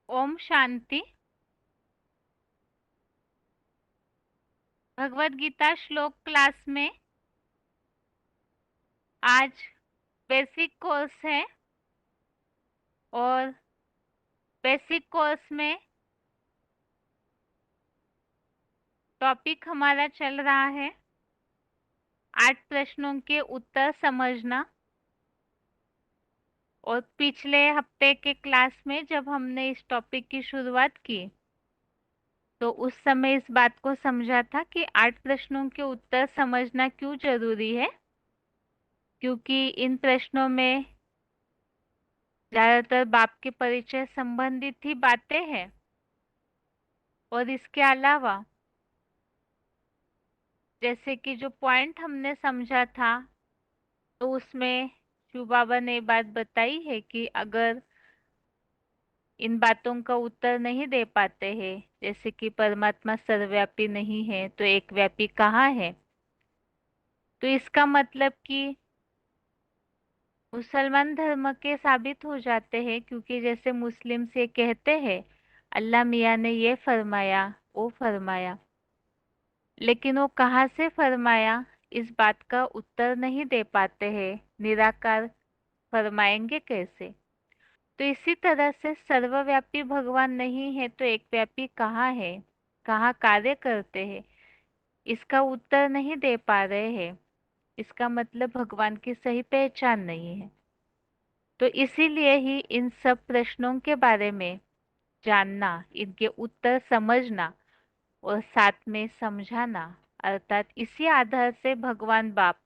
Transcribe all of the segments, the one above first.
ओम शांति। भगवत गीता श्लोक क्लास में आज बेसिक कोर्स है और बेसिक कोर्स में टॉपिक हमारा चल रहा है 8 प्रश्नों के उत्तर समझना। और पिछले हफ्ते के क्लास में जब हमने इस टॉपिक की शुरुआत की तो उस समय इस बात को समझा था कि 8 प्रश्नों के उत्तर समझना क्यों जरूरी है, क्योंकि इन प्रश्नों में ज्यादातर बाप के परिचय संबंधित ही बातें हैं। और इसके अलावा जैसे कि जो पॉइंट हमने समझा था तो उसमें शिव बाबा ने बात बताई है कि अगर इन बातों का उत्तर नहीं दे पाते हैं, जैसे कि परमात्मा सर्वव्यापी नहीं है तो एक व्यापी कहाँ है, तो इसका मतलब कि मुसलमान धर्म के साबित हो जाते हैं, क्योंकि जैसे मुस्लिम से कहते हैं अल्लाह मियाँ ने ये फरमाया वो फरमाया, लेकिन वो कहाँ से फरमाया इस बात का उत्तर नहीं दे पाते हैं, निराकार फरमाएंगे कैसे। तो इसी तरह से सर्वव्यापी भगवान नहीं है तो एक व्यापी कहाँ है, कहाँ कार्य करते हैं, इसका उत्तर नहीं दे पा रहे हैं, इसका मतलब भगवान की सही पहचान नहीं है। तो इसीलिए ही इन सब प्रश्नों के बारे में जानना, इनके उत्तर समझना और साथ में समझाना, अर्थात इसी आधार से भगवान बाप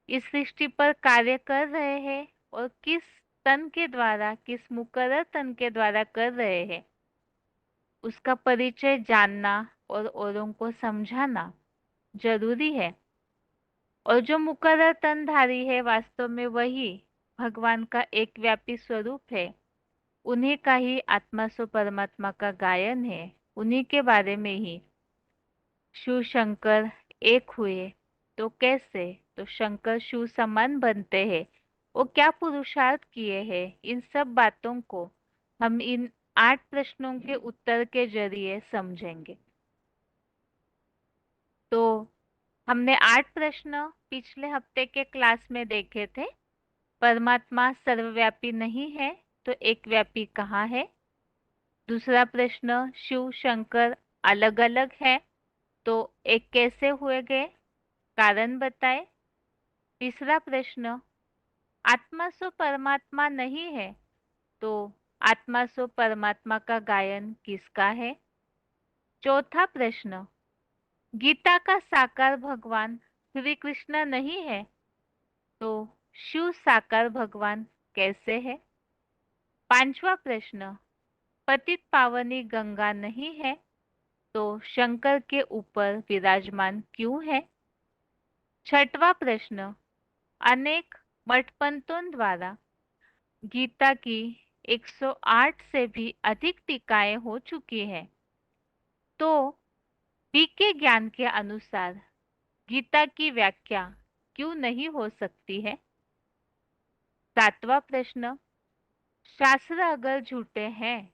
इस सृष्टि पर कार्य कर रहे हैं और किस तन के द्वारा, किस मुकर्रर तन के द्वारा कर रहे हैं, उसका परिचय जानना और औरों को समझाना जरूरी है। और जो मुकर्रर तनधारी है वास्तव में वही भगवान का एक व्यापी स्वरूप है, उन्हीं का ही आत्मा सो परमात्मा का गायन है, उन्हीं के बारे में ही शिव शंकर एक हुए। तो कैसे, तो शंकर शिव समान बनते हैं, वो क्या पुरुषार्थ किए हैं, इन सब बातों को हम इन 8 प्रश्नों के उत्तर के जरिए समझेंगे। तो हमने 8 प्रश्न पिछले हफ्ते के क्लास में देखे थे। परमात्मा सर्वव्यापी नहीं है तो एक व्यापी कहाँ है। दूसरा प्रश्न, शिव शंकर अलग अलग है तो एक कैसे हुए गए, कारण बताए। तीसरा प्रश्न, आत्मा सो परमात्मा नहीं है तो आत्मा सो परमात्मा का गायन किसका है। चौथा प्रश्न, गीता का साकार भगवान श्री कृष्ण नहीं है तो शिव साकार भगवान कैसे है। पांचवा प्रश्न, पतित पावनी गंगा नहीं है तो शंकर के ऊपर विराजमान क्यों है। छठवा प्रश्न, अनेक मठपंथों द्वारा गीता की 108 से भी अधिक टीकाएं हो चुकी हैं, तो बीके ज्ञान के अनुसार गीता की व्याख्या क्यों नहीं हो सकती है। सातवां प्रश्न, शास्त्र अगर झूठे हैं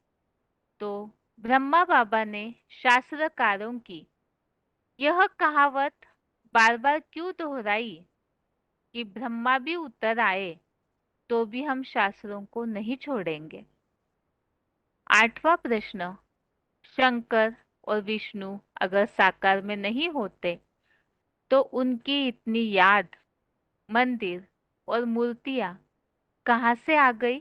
तो ब्रह्मा बाबा ने शास्त्रकारों की यह कहावत बार बार क्यों दोहराई कि ब्रह्मा भी उतर आए तो भी हम शास्त्रों को नहीं छोड़ेंगे। आठवां प्रश्न, शंकर और विष्णु अगर साकार में नहीं होते तो उनकी इतनी याद, मंदिर और मूर्तियां कहाँ से आ गई।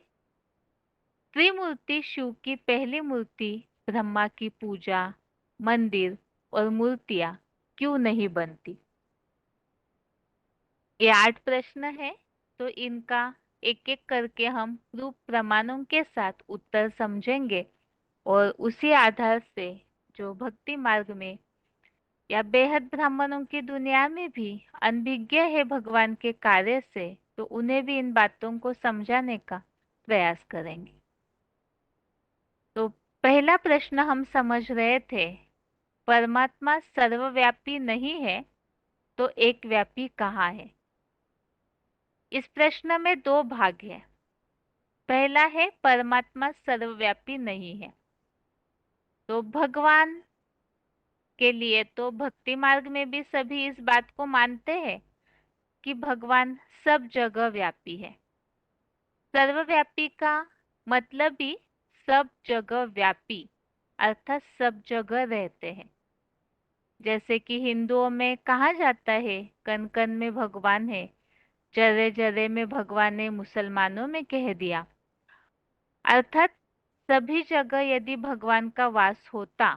त्रिमूर्ति शिव की पहली मूर्ति ब्रह्मा की पूजा, मंदिर और मूर्तियां क्यों नहीं बनती। ये 8 प्रश्न है, तो इनका एक एक करके हम प्रूफ प्रमाणों के साथ उत्तर समझेंगे और उसी आधार से जो भक्ति मार्ग में या बेहद ब्राह्मणों की दुनिया में भी अनभिज्ञ है भगवान के कार्य से, तो उन्हें भी इन बातों को समझाने का प्रयास करेंगे। तो पहला प्रश्न हम समझ रहे थे, परमात्मा सर्वव्यापी नहीं है तो एक व्यापी कहाँ है। इस प्रश्न में दो भाग है। पहला है परमात्मा सर्वव्यापी नहीं है। तो भगवान के लिए तो भक्ति मार्ग में भी सभी इस बात को मानते हैं कि भगवान सब जगह व्यापी है। सर्वव्यापी का मतलब ही सब जगह व्यापी, अर्थात सब जगह रहते हैं। जैसे कि हिंदुओं में कहा जाता है कण कण में भगवान है, जरे जरे में भगवान ने मुसलमानों में कह दिया। अर्थात सभी जगह यदि भगवान का वास होता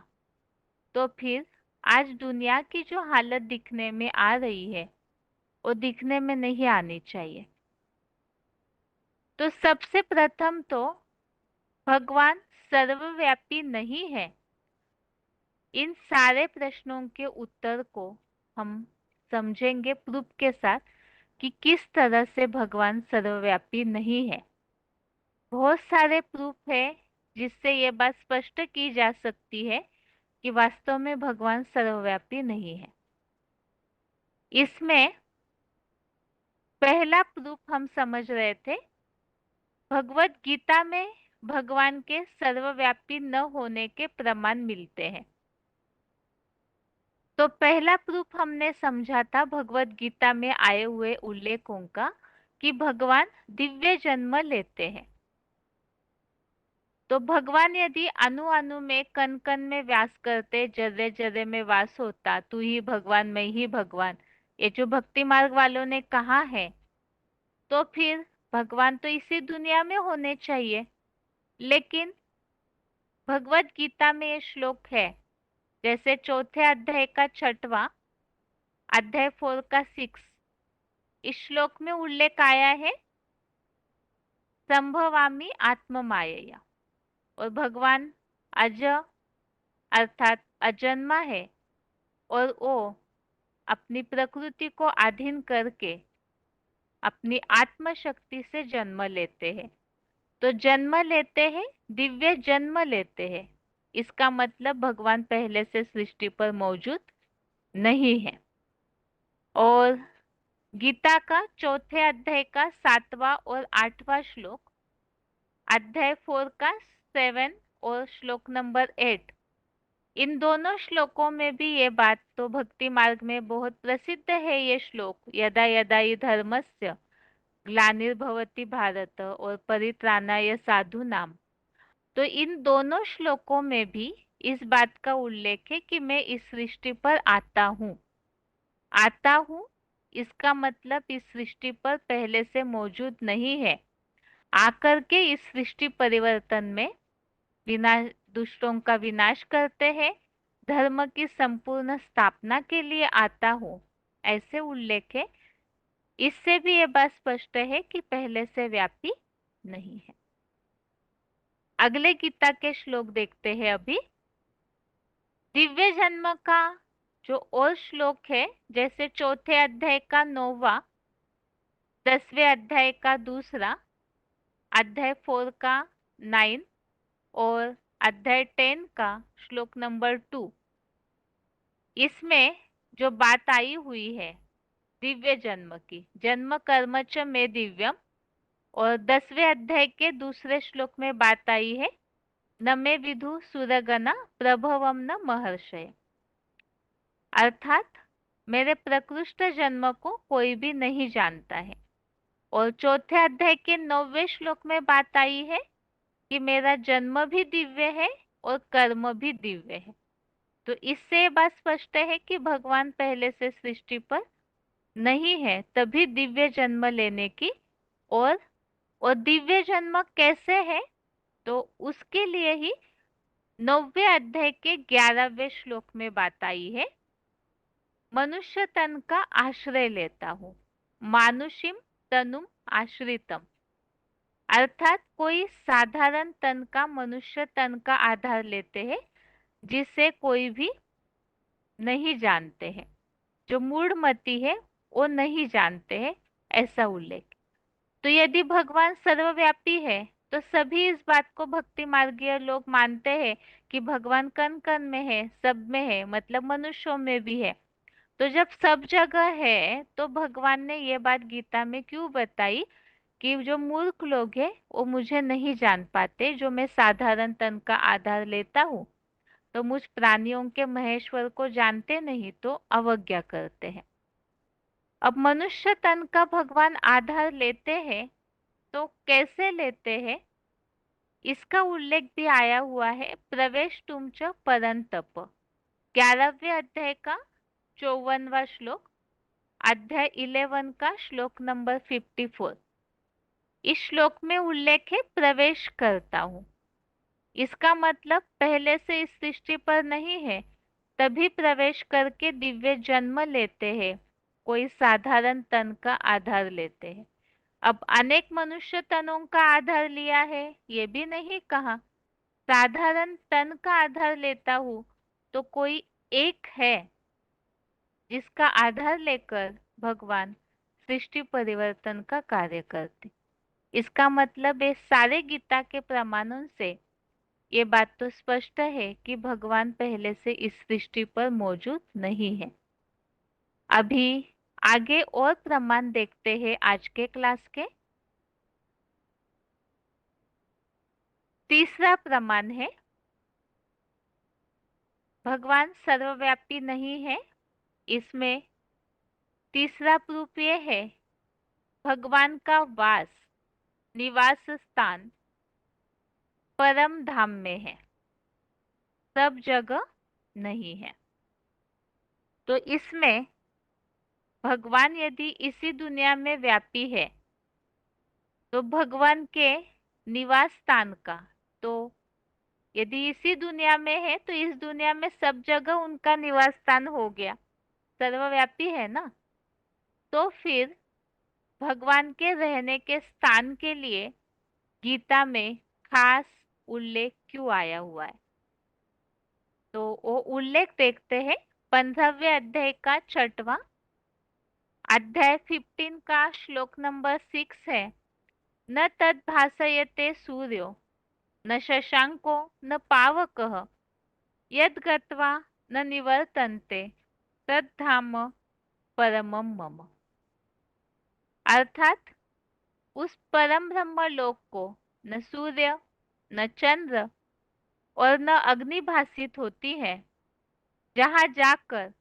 तो फिर आज दुनिया की जो हालत दिखने में आ रही है वो दिखने में नहीं आनी चाहिए। तो सबसे प्रथम तो भगवान सर्वव्यापी नहीं है। इन सारे प्रश्नों के उत्तर को हम समझेंगे प्रूफ के साथ कि किस तरह से भगवान सर्वव्यापी नहीं है। बहुत सारे प्रूफ है जिससे ये बात स्पष्ट की जा सकती है कि वास्तव में भगवान सर्वव्यापी नहीं है। इसमें पहला प्रूफ हम समझ रहे थे, भगवत गीता में भगवान के सर्वव्यापी न होने के प्रमाण मिलते हैं। तो पहला प्रूफ हमने समझा था भगवत गीता में आए हुए उल्लेखों का कि भगवान दिव्य जन्म लेते हैं। तो भगवान यदि अणु अणु में कण कण में व्यास करते, जर्रे जर्रे में वास होता, तू ही भगवान मैं ही भगवान, ये जो भक्ति मार्ग वालों ने कहा है, तो फिर भगवान तो इसी दुनिया में होने चाहिए। लेकिन भगवत गीता में ये श्लोक है, जैसे चौथे अध्याय का 6वां, अध्याय 4 का 6, इस श्लोक में उल्लेख आया है संभवामि आत्म मायया। और भगवान अज अर्थात अजन्मा है और वो अपनी प्रकृति को अधीन करके अपनी आत्म शक्ति से जन्म लेते हैं। तो जन्म लेते हैं, दिव्य जन्म लेते हैं, इसका मतलब भगवान पहले से सृष्टि पर मौजूद नहीं है। और गीता का चौथे अध्याय का 7वां और 8वां श्लोक, अध्याय 4 का 7 और श्लोक नंबर 8, इन दोनों श्लोकों में भी ये बात तो भक्ति मार्ग में बहुत प्रसिद्ध है। ये श्लोक यदा यदा हि धर्मस्य ग्लानिर्भवति भारत और परित्राणाय साधूनाम। तो इन दोनों श्लोकों में भी इस बात का उल्लेख है कि मैं इस सृष्टि पर आता हूँ। आता हूँ इसका मतलब इस सृष्टि पर पहले से मौजूद नहीं है, आकर के इस सृष्टि परिवर्तन में विनाश, दुष्टों का विनाश करते हैं, धर्म की संपूर्ण स्थापना के लिए आता हूँ, ऐसे उल्लेख है। इससे भी ये बात स्पष्ट है कि पहले से व्यापी नहीं है। अगले गीता के श्लोक देखते हैं अभी। दिव्य जन्म का जो और श्लोक है, जैसे चौथे अध्याय का 9वां, 10वें अध्याय का 2, अध्याय 4 का 9 और अध्याय 10 का श्लोक नंबर 2, इसमें जो बात आई हुई है दिव्य जन्म की, जन्म कर्म च में दिव्यम, और 10वें अध्याय के दूसरे श्लोक में बात आई है न मे विदु सुरगना प्रभवम न महर्षय। अर्थात मेरे प्रकृष्ट जन्म को कोई भी नहीं जानता है। और चौथे अध्याय के 9वें श्लोक में बात आई है कि मेरा जन्म भी दिव्य है और कर्म भी दिव्य है। तो इससे ये बात स्पष्ट है कि भगवान पहले से सृष्टि पर नहीं है, तभी दिव्य जन्म लेने की। और दिव्य जन्म कैसे है, तो उसके लिए ही 9वें अध्याय के 11वें श्लोक में बात आई है, मनुष्य तन का आश्रय लेता हूँ, मानुषिम तनुम आश्रितम। अर्थात कोई साधारण तन का, मनुष्य तन का आधार लेते हैं, जिसे कोई भी नहीं जानते हैं, जो मूढ़मति है वो नहीं जानते हैं, ऐसा उल्लेख। तो यदि भगवान सर्वव्यापी है तो सभी इस बात को भक्ति मार्गीय लोग मानते हैं कि भगवान कण कण में है, सब में है, मतलब मनुष्यों में भी है। तो जब सब जगह है तो भगवान ने ये बात गीता में क्यों बताई कि जो मूर्ख लोग हैं वो मुझे नहीं जान पाते, जो मैं साधारण तन का आधार लेता हूँ। तो मुझ प्राणियों के महेश्वर को जानते नहीं तो अवज्ञा करते हैं। अब मनुष्य तन का भगवान आधार लेते हैं तो कैसे लेते हैं, इसका उल्लेख भी आया हुआ है प्रवेश तुमच परंतप, 11वें अध्याय का 54वां श्लोक, अध्याय 11 का श्लोक नंबर 54। इस श्लोक में उल्लेख है प्रवेश करता हूं। इसका मतलब पहले से इस सृष्टि पर नहीं है, तभी प्रवेश करके दिव्य जन्म लेते हैं, कोई साधारण तन का आधार लेते हैं। अब अनेक मनुष्य तनों का आधार लिया है ये भी नहीं कहा, साधारण तन का आधार लेता हूं तो कोई एक है जिसका आधार लेकर भगवान सृष्टि परिवर्तन का कार्य करते। इसका मतलब है सारे गीता के प्रमाणों से ये बात तो स्पष्ट है कि भगवान पहले से इस सृष्टि पर मौजूद नहीं है। अभी आगे और प्रमाण देखते हैं आज के क्लास के। तीसरा प्रमाण है भगवान सर्वव्यापी नहीं है। इसमें तीसरा प्रूफ ये है भगवान का वास, निवास स्थान परम धाम में है, सब जगह नहीं है। तो इसमें भगवान यदि इसी दुनिया में व्यापी है तो भगवान के निवास स्थान का, तो यदि इसी दुनिया में है तो इस दुनिया में सब जगह उनका निवास स्थान हो गया, सर्वव्यापी है ना। तो फिर भगवान के रहने के स्थान के लिए गीता में खास उल्लेख क्यों आया हुआ है, तो वो उल्लेख देखते हैं 15वें अध्याय का 6वां अध्याय 15 का श्लोक नंबर 6 है। न तद भासयते सूर्यो न शशांको न पावकः यद गत्वा न निवर्तन्ते तद्धाम परमम मम। अर्थात उस परम ब्रह्म लोक को न सूर्य न चंद्र और न अग्नि भासित होती है, जहां जाकर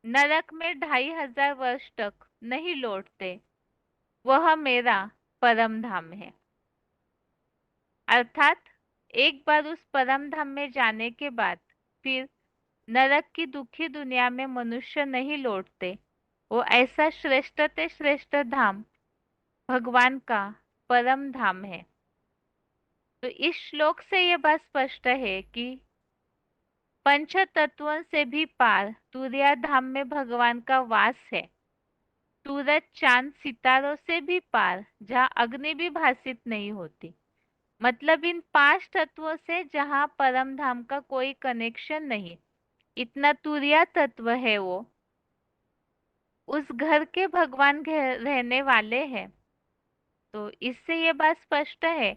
नरक में 2500 वर्ष तक नहीं लौटते, वह मेरा परम धाम है। अर्थात एक बार उस परम धाम में जाने के बाद फिर नरक की दुखी दुनिया में मनुष्य नहीं लौटते, वो ऐसा श्रेष्ठ ते श्रेष्ठ धाम भगवान का परम धाम है। तो इस श्लोक से ये बात स्पष्ट है कि पंच तत्वों से भी पार तुरिया धाम में भगवान का वास है। सूरज चांद सितारों से भी पार जहाँ अग्नि भी भासित नहीं होती, मतलब इन 5 तत्वों से जहाँ परम धाम का कोई कनेक्शन नहीं, इतना तुरिया तत्व है वो, उस घर के भगवान रहने वाले हैं। तो इससे ये बात स्पष्ट है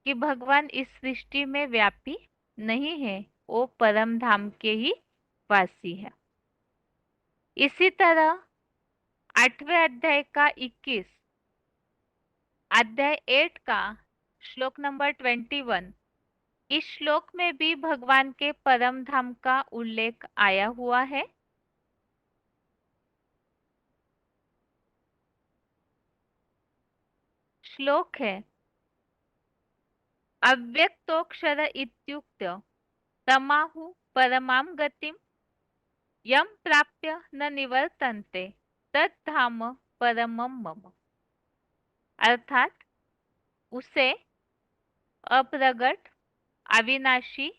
कि भगवान इस सृष्टि में व्यापी नहीं है, वो परम धाम के ही वासी है। इसी तरह 8वें अध्याय का 21 अध्याय 8 का श्लोक नंबर 21, इस श्लोक में भी भगवान के परम धाम का उल्लेख आया हुआ है। श्लोक है अव्यक्तोक्षर इत्युक्त्य तमाहु परमां गतिम यम प्राप्य न निवर्तन्ते तद्धाम परमम मम। अर्थात उसे अप्रगट, अविनाशी,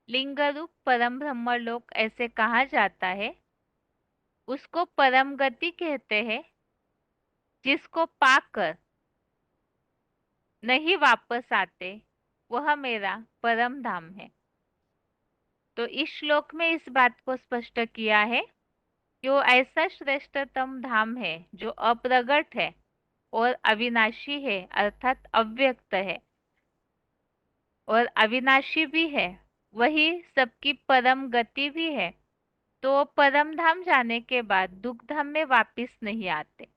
लिंगरूप परम ब्रह्मलोक ऐसे कहा जाता है। उसको परम गति कहते हैं, जिसको पाकर नहीं वापस आते, वह मेरा परम धाम है। तो इस श्लोक में इस बात को स्पष्ट किया है कि वो ऐसा श्रेष्ठतम धाम है जो अप्रगट है और अविनाशी है, अर्थात अव्यक्त है और अविनाशी भी है, वही सबकी परम गति भी है। तो परम धाम जाने के बाद दुख धाम में वापिस नहीं आते।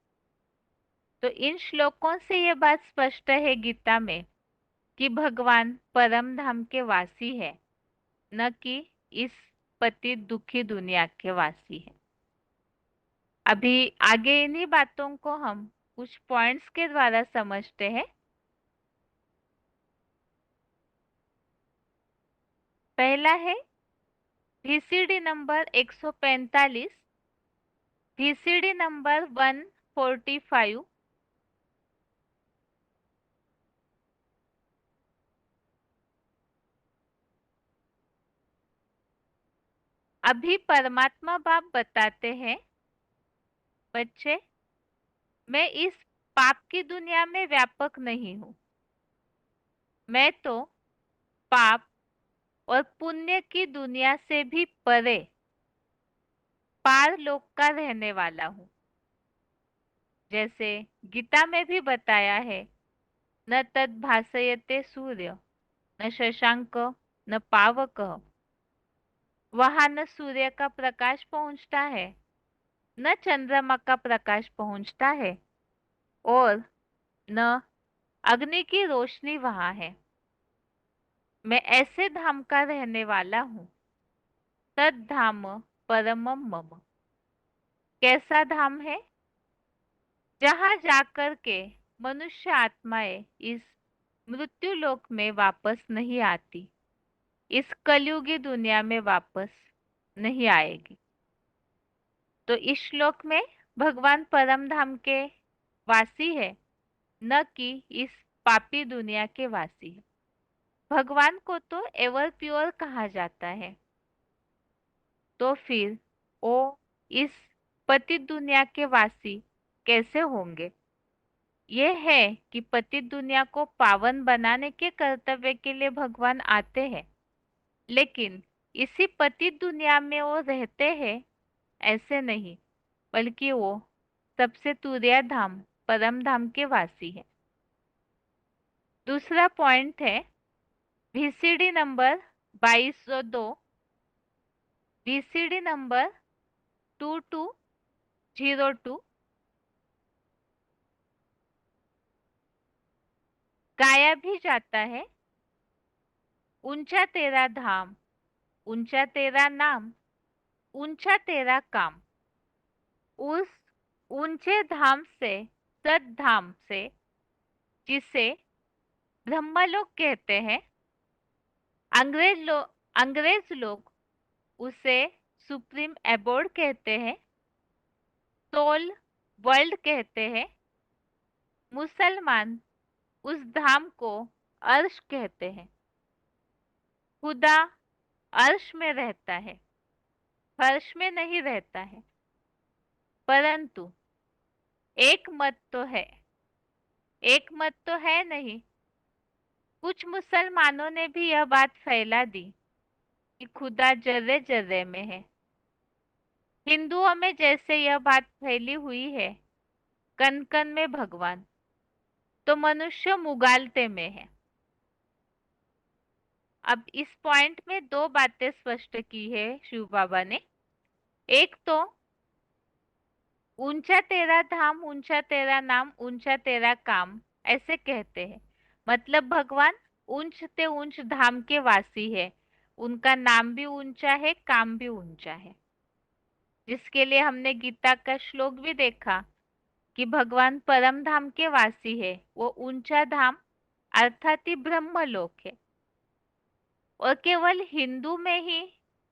तो इन श्लोकों से ये बात स्पष्ट है गीता में कि भगवान परम धाम के वासी है, न कि इस पति दुखी दुनिया के वासी है। अभी आगे इन्हीं बातों को हम कुछ पॉइंट्स के द्वारा समझते हैं। पहला है VCD नंबर 145, VCD नंबर 145, अभी परमात्मा बाप बताते हैं, बच्चे मैं इस पाप की दुनिया में व्यापक नहीं हूं, मैं तो पाप और पुण्य की दुनिया से भी परे पार लोक का रहने वाला हूं। जैसे गीता में भी बताया है, न तद भासयते सूर्य न शशांक न पावक, वहां न सूर्य का प्रकाश पहुंचता है न चंद्रमा का प्रकाश पहुंचता है और न अग्नि की रोशनी वहां है। मैं ऐसे धाम का रहने वाला हूं, तद धाम परमम मम। कैसा धाम है? जहां जाकर के मनुष्य आत्माएं इस मृत्यु लोक में वापस नहीं आती, इस कलयुगी दुनिया में वापस नहीं आएगी। तो इस श्लोक में भगवान परम धाम के वासी है, न कि इस पापी दुनिया के वासी है। भगवान को तो एवर प्योर कहा जाता है, तो फिर वो इस पतित दुनिया के वासी कैसे होंगे? ये है कि पतित दुनिया को पावन बनाने के कर्तव्य के लिए भगवान आते हैं, लेकिन इसी पतित दुनिया में वो रहते हैं ऐसे नहीं, बल्कि वो सबसे तुर्य धाम परम धाम के वासी है। दूसरा पॉइंट है VCD नंबर 2202, VCD नंबर 2202, गाया भी जाता है, ऊंचा तेरा धाम, ऊंचा तेरा नाम, ऊंचा तेरा काम। उस ऊंचे धाम से, सद धाम से, जिसे ब्रह्मलोक कहते हैं, अंग्रेज लोग उसे सुप्रीम एबोर्ड कहते हैं, सोल वर्ल्ड कहते हैं, मुसलमान उस धाम को अर्श कहते हैं। खुदा अर्श में रहता है, फर्श में नहीं रहता है। परंतु एक मत तो है, एक मत तो है नहीं, कुछ मुसलमानों ने भी यह बात फैला दी कि खुदा जर्रे जर्रे में है। हिंदुओं में जैसे यह बात फैली हुई है कन कन में भगवान, तो मनुष्य मुगालते में है। अब इस पॉइंट में दो बातें स्पष्ट की है शिव बाबा ने। एक तो ऊंचा तेरा धाम, ऊंचा तेरा नाम, ऊंचा तेरा काम ऐसे कहते हैं, मतलब भगवान ऊंच ते ऊंच धाम के वासी है, उनका नाम भी ऊंचा है, काम भी ऊंचा है। जिसके लिए हमने गीता का श्लोक भी देखा कि भगवान परम धाम के वासी है, वो ऊंचा धाम अर्थात ही ब्रह्मलोक है। और केवल हिंदू में ही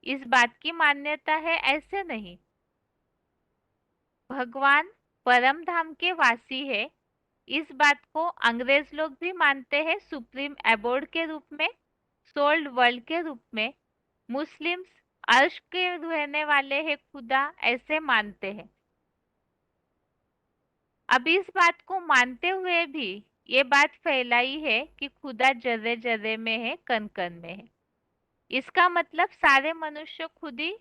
इस बात की मान्यता है ऐसे नहीं, भगवान परम धाम के वासी है इस बात को अंग्रेज लोग भी मानते हैं सुप्रीम एबोर्ड के रूप में, सोल्ड वर्ल्ड के रूप में। मुस्लिम्स अर्श के रहने वाले हैं खुदा ऐसे मानते हैं। अब इस बात को मानते हुए भी ये बात फैलाई है कि खुदा जर्रे जर्रे में है, कण कण में है। इसका मतलब सारे मनुष्य खुद ही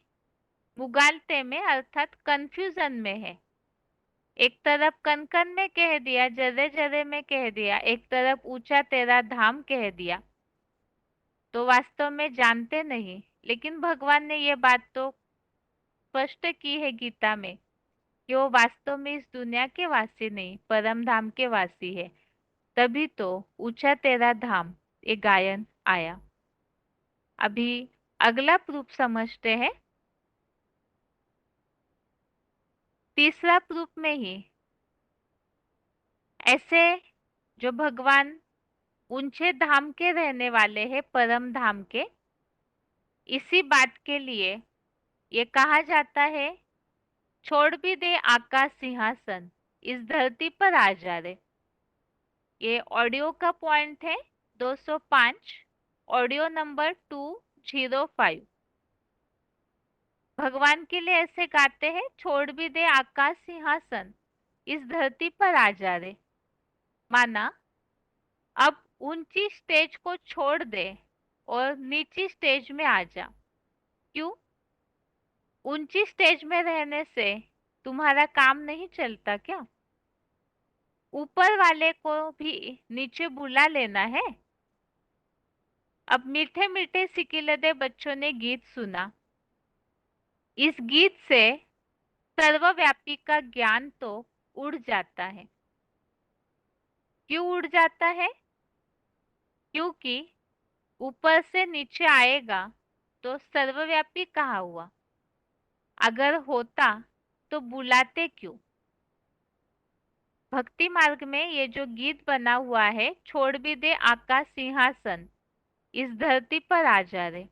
मुगालते में अर्थात कंफ्यूजन में है। एक तरफ कण कण में कह दिया, जर्रे जर्रे में कह दिया, एक तरफ ऊंचा तेरा धाम कह दिया, तो वास्तव में जानते नहीं। लेकिन भगवान ने ये बात तो स्पष्ट की है गीता में कि वो वास्तव में इस दुनिया के वासी नहीं, परम धाम के वासी है। तभी तो ऊंचा तेरा धाम ये गायन आया। अभी अगला प्रूफ समझते हैं। तीसरा प्रूफ में ही ऐसे जो भगवान ऊंचे धाम के रहने वाले हैं, परम धाम के, इसी बात के लिए ये कहा जाता है, छोड़ भी दे आकाश सिंहासन, इस धरती पर आ जा रे। ये ऑडियो का पॉइंट है 205, ऑडियो नंबर 205। भगवान के लिए ऐसे गाते हैं, छोड़ भी दे आकाश सिंहासन, इस धरती पर आ जा रे। माना अब ऊंची स्टेज को छोड़ दे और नीची स्टेज में आ जा। क्यों? ऊंची स्टेज में रहने से तुम्हारा काम नहीं चलता क्या? ऊपर वाले को भी नीचे बुला लेना है। अब मीठे मीठे सिकिलदे बच्चों ने गीत सुना। इस गीत से सर्वव्यापी का ज्ञान तो उड़ जाता है। क्यों उड़ जाता है? क्योंकि ऊपर से नीचे आएगा तो सर्वव्यापी कहाँ हुआ? अगर होता तो बुलाते क्यों? भक्ति मार्ग में ये जो गीत बना हुआ है, छोड़ भी दे आकाश सिंहासन, इस धरती पर आ जा रे।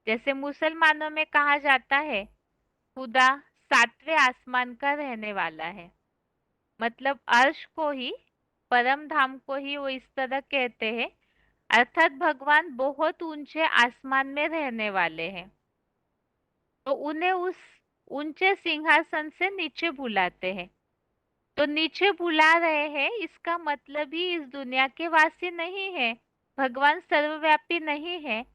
जैसे मुसलमानों में कहा जाता है, खुदा सातवें आसमान का रहने वाला है, मतलब अर्श को ही, परम धाम को ही वो इस तरह कहते हैं, अर्थात भगवान बहुत ऊंचे आसमान में रहने वाले हैं। तो उन्हें उस ऊंचे सिंहासन से नीचे बुलाते हैं। तो नीचे बुला रहे हैं, इसका मतलब ही इस दुनिया के वासी नहीं है, भगवान सर्वव्यापी नहीं है,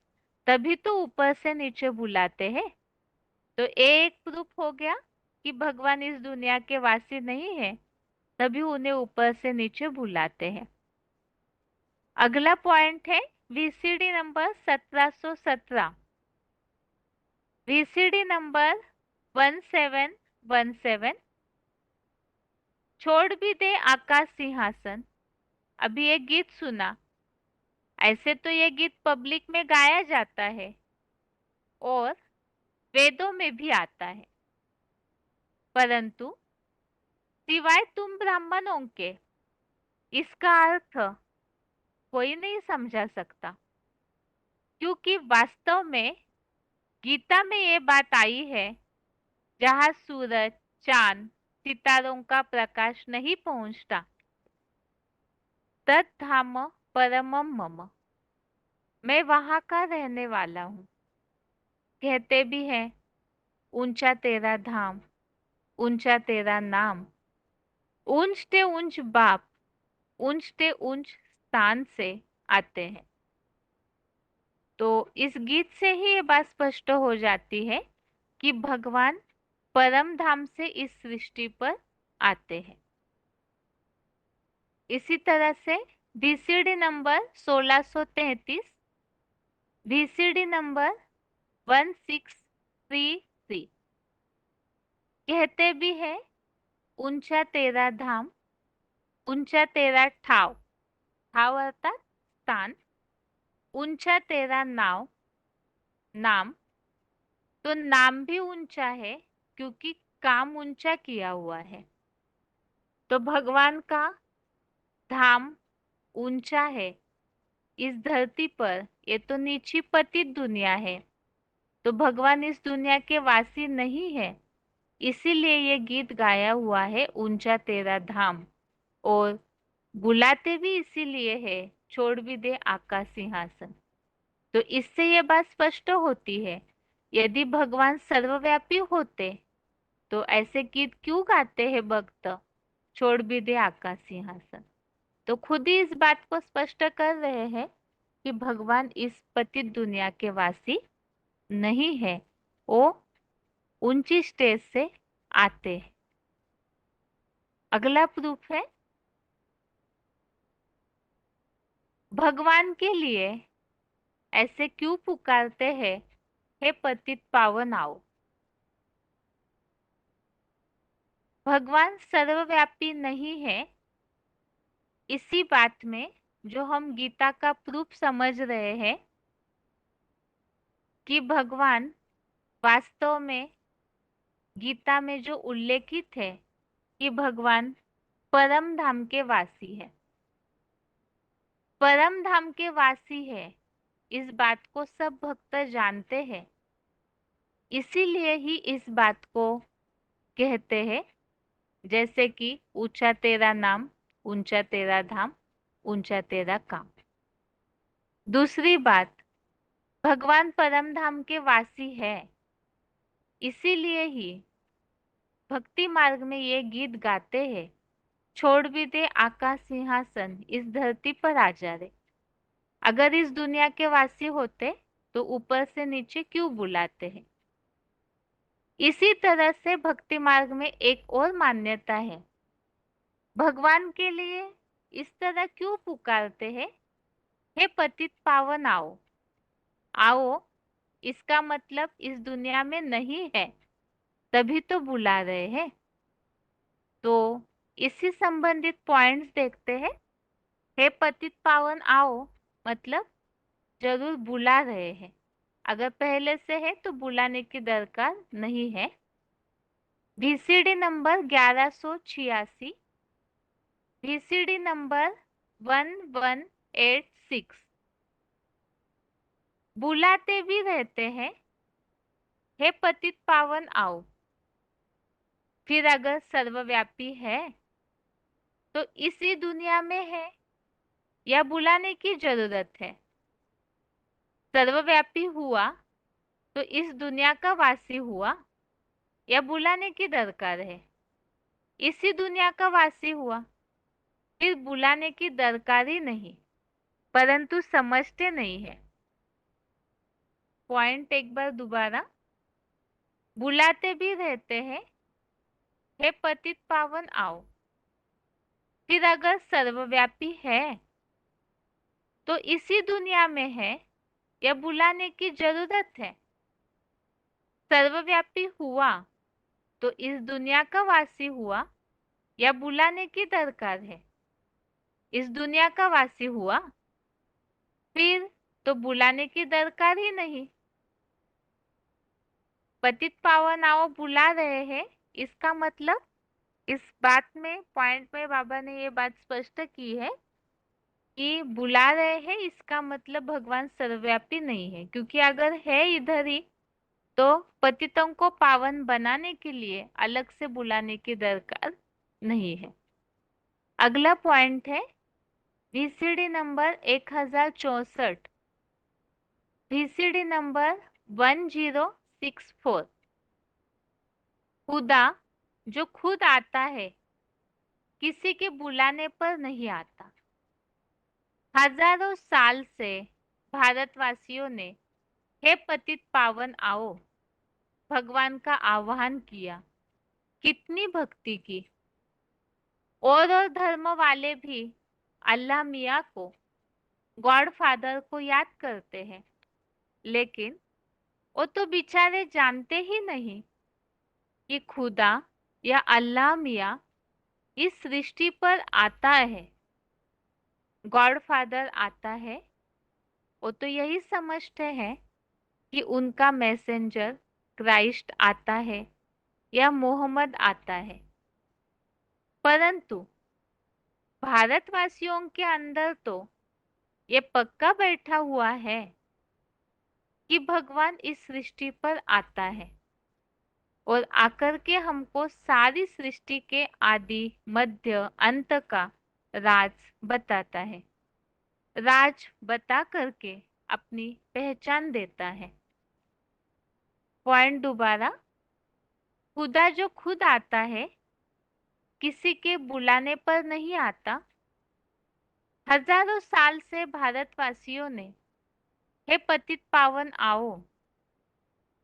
तभी तो ऊपर से नीचे बुलाते हैं। तो एक प्रूफ हो गया कि भगवान इस दुनिया के वासी नहीं है, तभी उन्हें ऊपर से नीचे बुलाते हैं। अगला पॉइंट है वीसीडी नंबर 1717। VCD number 1717। छोड़ भी दे आकाश सिंहासन। अभी ये गीत सुना। ऐसे तो ये गीत पब्लिक में गाया जाता है और वेदों में भी आता है, परंतु सिवाय तुम ब्राह्मणों के इसका अर्थ कोई नहीं समझा सकता। क्योंकि वास्तव में गीता में ये बात आई है, जहां सूरज, चांद, सितारों का प्रकाश नहीं पहुंचता, तद्धाम परमम मम, मैं वहां का रहने वाला हूँ। कहते भी हैं, ऊंचा तेरा धाम, ऊंचा तेरा नाम, ऊंच ते ऊंच बाप, ऊंच ते ऊंच स्थान से आते हैं। तो इस गीत से ही ये बात स्पष्ट हो जाती है कि भगवान परम धाम से इस सृष्टि पर आते हैं। इसी तरह से वीसीडी नंबर 1633, वीसीडी नंबर 1633 कहते भी है, ऊंचा तेरा धाम, ऊंचा तेरा ठाव, ठाव अर्थात स्थान, ऊंचा तेरा नाव, नाम, तो नाम भी ऊंचा है क्योंकि काम ऊंचा किया हुआ है। तो भगवान का धाम ऊंचा है इस धरती पर, ये तो नीची पतित दुनिया है, तो भगवान इस दुनिया के वासी नहीं है, इसीलिए ये गीत गाया हुआ है, ऊंचा तेरा धाम। और बुलाते भी इसीलिए है, छोड़ भी दे आकाश सिंहासन। तो इससे ये बात स्पष्ट होती है, यदि भगवान सर्वव्यापी होते तो ऐसे गीत क्यों गाते हैं भक्त, छोड़ भी दे आकाश सिंहासन। तो खुद ही इस बात को स्पष्ट कर रहे हैं कि भगवान इस पतित दुनिया के वासी नहीं है, वो ऊंची स्टेज से आते हैं। अगला प्रूफ है, भगवान के लिए ऐसे क्यों पुकारते हैं, हे पतित पावन आओ। भगवान सर्वव्यापी नहीं है, इसी बात में जो हम गीता का प्रूफ समझ रहे हैं कि भगवान वास्तव में गीता में जो उल्लेखित है कि भगवान परम धाम के वासी है, परम धाम के वासी है, इस बात को सब भक्त जानते हैं। इसीलिए ही इस बात को कहते हैं, जैसे कि ऊंचा तेरा नाम, ऊंचा तेरा धाम, ऊंचा तेरा काम। दूसरी बात, भगवान परम धाम के वासी है, इसीलिए ही भक्ति मार्ग में ये गीत गाते हैं, छोड़ भी दे आकाश सिंहासन, इस धरती पर आ जा रे। अगर इस दुनिया के वासी होते तो ऊपर से नीचे क्यों बुलाते हैं। इसी तरह से भक्ति मार्ग में एक और मान्यता है, भगवान के लिए इस तरह क्यों पुकारते हैं, हे पतित पावन आओ। आओ इसका मतलब इस दुनिया में नहीं है, तभी तो बुला रहे हैं। तो इसी संबंधित पॉइंट्स देखते हैं। हे पतित पावन आओ मतलब जरूर बुला रहे हैं, अगर पहले से है तो बुलाने की दरकार नहीं है। VCD number 1186, VCD number 1186। बुलाते भी रहते हैं, हे पतित पावन आओ। फिर अगर सर्वव्यापी है तो इसी दुनिया में है या बुलाने की जरूरत है। सर्वव्यापी हुआ तो इस दुनिया का वासी हुआ या बुलाने की दरकार है। इसी दुनिया का वासी हुआ, फिर बुलाने की दरकार ही नहीं, परंतु समझते नहीं है। पॉइंट एक बार दोबारा, बुलाते भी रहते हैं, हे पतित पावन आओ। फिर अगर सर्वव्यापी है तो इसी दुनिया में है या बुलाने की जरूरत है। सर्वव्यापी हुआ तो इस दुनिया का वासी हुआ या बुलाने की दरकार है। इस दुनिया का वासी हुआ, फिर तो बुलाने की दरकार ही नहीं। पतित पावन आओ बुला रहे हैं, इसका मतलब इस बात में, पॉइंट में बाबा ने ये बात स्पष्ट की है कि बुला रहे हैं, इसका मतलब भगवान सर्वव्यापी नहीं है, क्योंकि अगर है इधर ही तो पतितों को पावन बनाने के लिए अलग से बुलाने की दरकार नहीं है। अगला पॉइंट है VCD नंबर 1064, VCD नंबर 1064। खुदा जो खुद आता है, किसी के बुलाने पर नहीं आता। हजारों साल से भारतवासियों ने हे पतित पावन आओ भगवान का आह्वान किया, कितनी भक्ति की। और धर्म वाले भी अल्लाह मियाँ को, गॉड फादर को याद करते हैं, लेकिन वो तो बेचारे जानते ही नहीं कि खुदा या अल्लाह मियाँ इस सृष्टि पर आता है, गॉड फादर आता है। वो तो यही समझते हैं कि उनका मैसेंजर क्राइस्ट आता है या मोहम्मद आता है, परंतु भारतवासियों के अंदर तो ये पक्का बैठा हुआ है कि भगवान इस सृष्टि पर आता है और आकर के हमको सारी सृष्टि के आदि मध्य अंत का राज बताता है। राज बता करके अपनी पहचान देता है। पॉइंट दोबारा, खुदा जो खुद आता है, किसी के बुलाने पर नहीं आता। हजारों साल से भारतवासियों ने हे पतित पावन आओ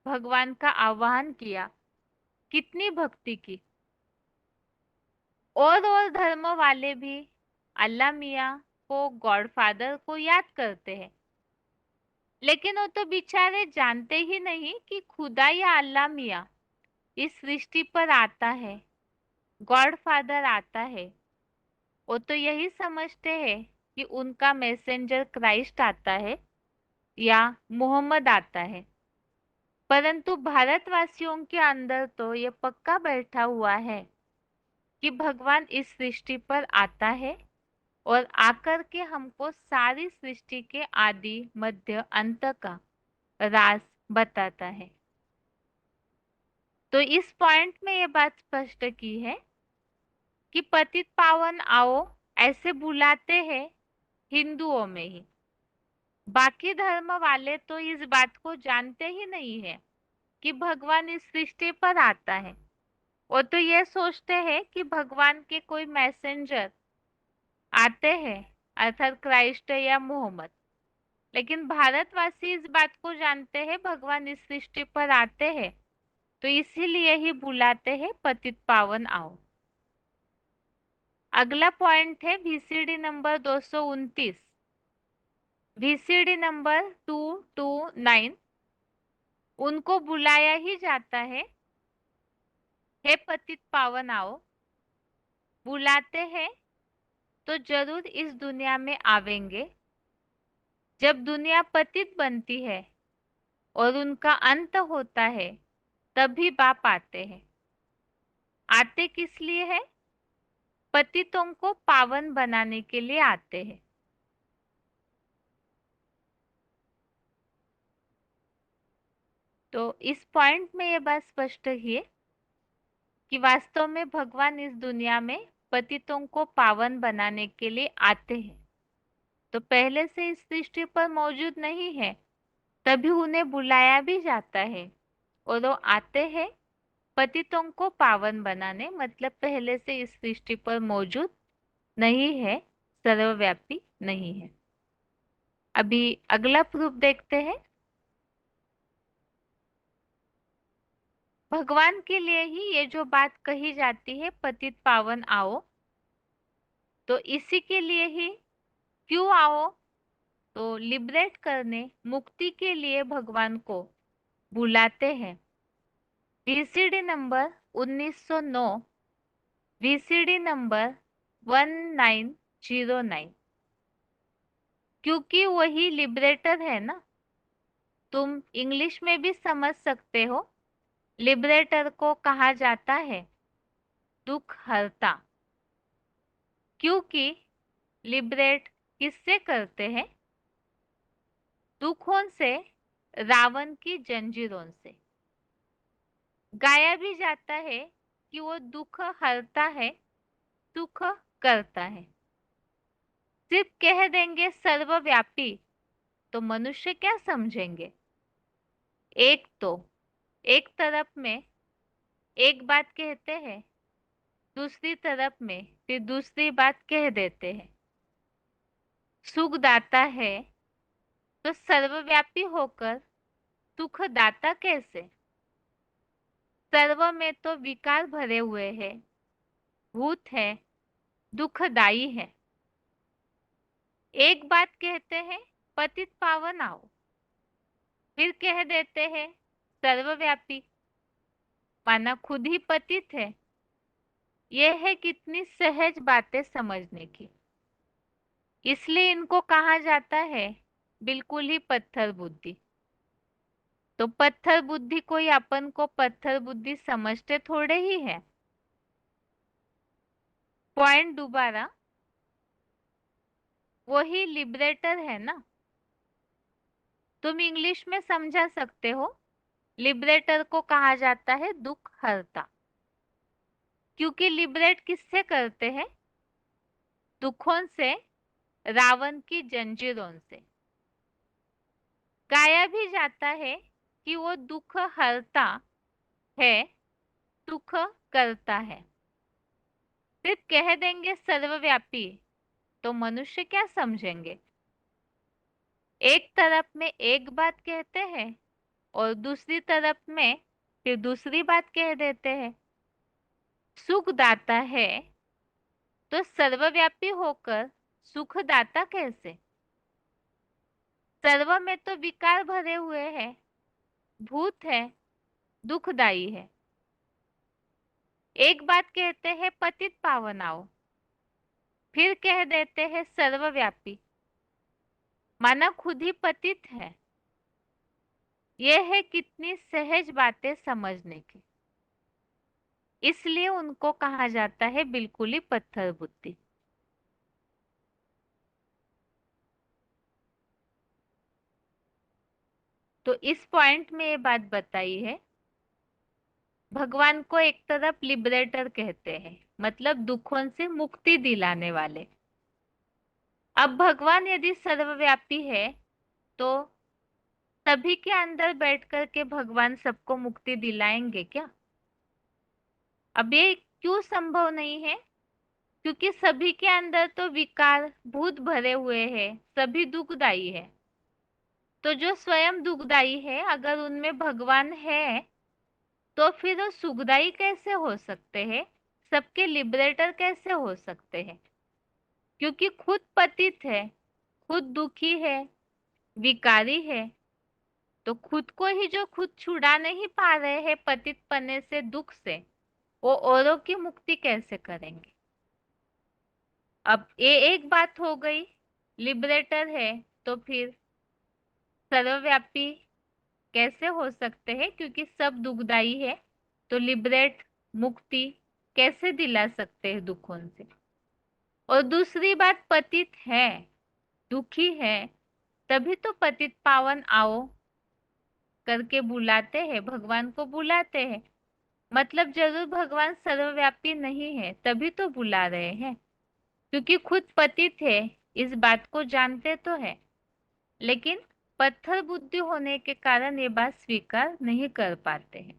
भगवान का आह्वान किया, कितनी भक्ति की। और धर्म वाले भी अल्लाह मियाँ को, गॉड फादर को याद करते हैं, लेकिन वो तो बेचारे जानते ही नहीं कि खुदा या अल्लाह मियाँ इस सृष्टि पर आता है, गॉड फादर आता है। वो तो यही समझते हैं कि उनका मैसेंजर क्राइस्ट आता है या मोहम्मद आता है। परंतु भारतवासियों के अंदर तो ये पक्का बैठा हुआ है कि भगवान इस सृष्टि पर आता है और आकर के हमको सारी सृष्टि के आदि मध्य अंत का राज बताता है। तो इस पॉइंट में ये बात स्पष्ट की है कि पतित पावन आओ ऐसे बुलाते हैं हिंदुओं में ही। बाकी धर्म वाले तो इस बात को जानते ही नहीं है कि भगवान इस सृष्टि पर आता है। वो तो ये सोचते हैं कि भगवान के कोई मैसेंजर आते हैं, अर्थात क्राइस्ट या मोहम्मद। लेकिन भारतवासी इस बात को जानते हैं भगवान इस सृष्टि पर आते हैं, तो इसीलिए ही बुलाते हैं पतित पावन आओ। अगला पॉइंट है वीसीडी नंबर 229, वीसीडी नंबर 229। उनको बुलाया ही जाता है, हे पतित पावन आओ। बुलाते हैं तो जरूर इस दुनिया में आवेंगे। जब दुनिया पतित बनती है और उनका अंत होता है, तभी बाप आते हैं। आते किस लिए है? पतितों को पावन बनाने के लिए आते हैं। तो इस पॉइंट में ये बात स्पष्ट है कि वास्तव में भगवान इस दुनिया में पतितों को पावन बनाने के लिए आते हैं। तो पहले से इस सृष्टि पर मौजूद नहीं है, तभी उन्हें बुलाया भी जाता है और वो आते हैं पतितों को पावन बनाने, मतलब पहले से इस सृष्टि पर मौजूद नहीं है, सर्वव्यापी नहीं है। अभी अगला प्रूफ देखते हैं। भगवान के लिए ही ये जो बात कही जाती है पतित पावन आओ, तो इसी के लिए ही क्यों आओ? तो लिबरेट करने, मुक्ति के लिए भगवान को बुलाते हैं। VCD number 1909, VCD number 1909। क्योंकि वही लिबरेटर है ना। तुम इंग्लिश में भी समझ सकते हो, लिबरेटर को कहा जाता है दुख हरता। क्योंकि लिबरेट किससे करते हैं? दुखों से, रावण की जंजीरों से। गाया भी जाता है कि वो दुख हरता है, सुख करता है। सिर्फ कह देंगे सर्वव्यापी तो मनुष्य क्या समझेंगे? एक तो एक तरफ में एक बात कहते हैं, दूसरी तरफ में फिर दूसरी बात कह देते हैं। सुख दाता है तो सर्वव्यापी होकर सुख दाता कैसे? सर्व में तो विकार भरे हुए हैं, भूत है, दुखदाई है। एक बात कहते हैं पतित पावन आओ, फिर कह देते हैं सर्वव्यापी, माना खुद ही पतित है। यह है कितनी सहज बातें समझने की। इसलिए इनको कहा जाता है बिल्कुल ही पत्थर बुद्धि। तो पत्थर बुद्धि कोई अपन को पत्थर बुद्धि समझते थोड़े ही है। पॉइंट दोबारा, वही लिबरेटर है ना। तुम इंग्लिश में समझा सकते हो, लिबरेटर को कहा जाता है दुख हरता। क्योंकि लिबरेट किससे करते हैं? दुखों से, रावण की जंजीरों से। गाया भी जाता है कि वो दुख हरता है, सुख करता है। सिर्फ कह देंगे सर्वव्यापी तो मनुष्य क्या समझेंगे? एक तरफ में एक बात कहते हैं और दूसरी तरफ में फिर दूसरी बात कह देते हैं। सुख दाता है तो सर्वव्यापी होकर सुखदाता कैसे? सर्व में तो विकार भरे हुए हैं, भूत है, दुखदाई है। एक बात कहते हैं पतित पावन आओ, फिर कह देते हैं सर्वव्यापी, माना खुद ही पतित है। ये है कितनी सहज बातें समझने की, इसलिए उनको कहा जाता है बिल्कुल ही पत्थर बुद्धि। तो इस पॉइंट में ये बात बताई है, भगवान को एक तरफ लिबरेटर कहते हैं, मतलब दुखों से मुक्ति दिलाने वाले। अब भगवान यदि सर्वव्यापी है तो सभी के अंदर बैठ कर के भगवान सबको मुक्ति दिलाएंगे क्या? अब ये क्यों संभव नहीं है? क्योंकि सभी के अंदर तो विकार भूत भरे हुए हैं, सभी दुखदाई है। तो जो स्वयं दुखदाई है, अगर उनमें भगवान है तो फिर वो सुखदाई कैसे हो सकते हैं, सबके लिबरेटर कैसे हो सकते हैं? क्योंकि खुद पतित है, खुद दुखी है, विकारी है, तो खुद को ही जो खुद छुड़ा नहीं पा रहे हैं पतित पने से, दुख से, वो औरों की मुक्ति कैसे करेंगे? अब ये एक बात हो गई, लिबरेटर है तो फिर सर्वव्यापी कैसे हो सकते हैं? क्योंकि सब दुखदाई है, तो लिबरेट, मुक्ति कैसे दिला सकते हैं दुखों से? और दूसरी बात, पतित है, दुखी है, तभी तो पतित पावन आओ करके बुलाते हैं, भगवान को बुलाते हैं। मतलब जरूर भगवान सर्वव्यापी नहीं है तभी तो बुला रहे हैं, क्योंकि खुद पतित है, इस बात को जानते तो है, लेकिन पत्थर बुद्धि होने के कारण ये बात स्वीकार नहीं कर पाते हैं।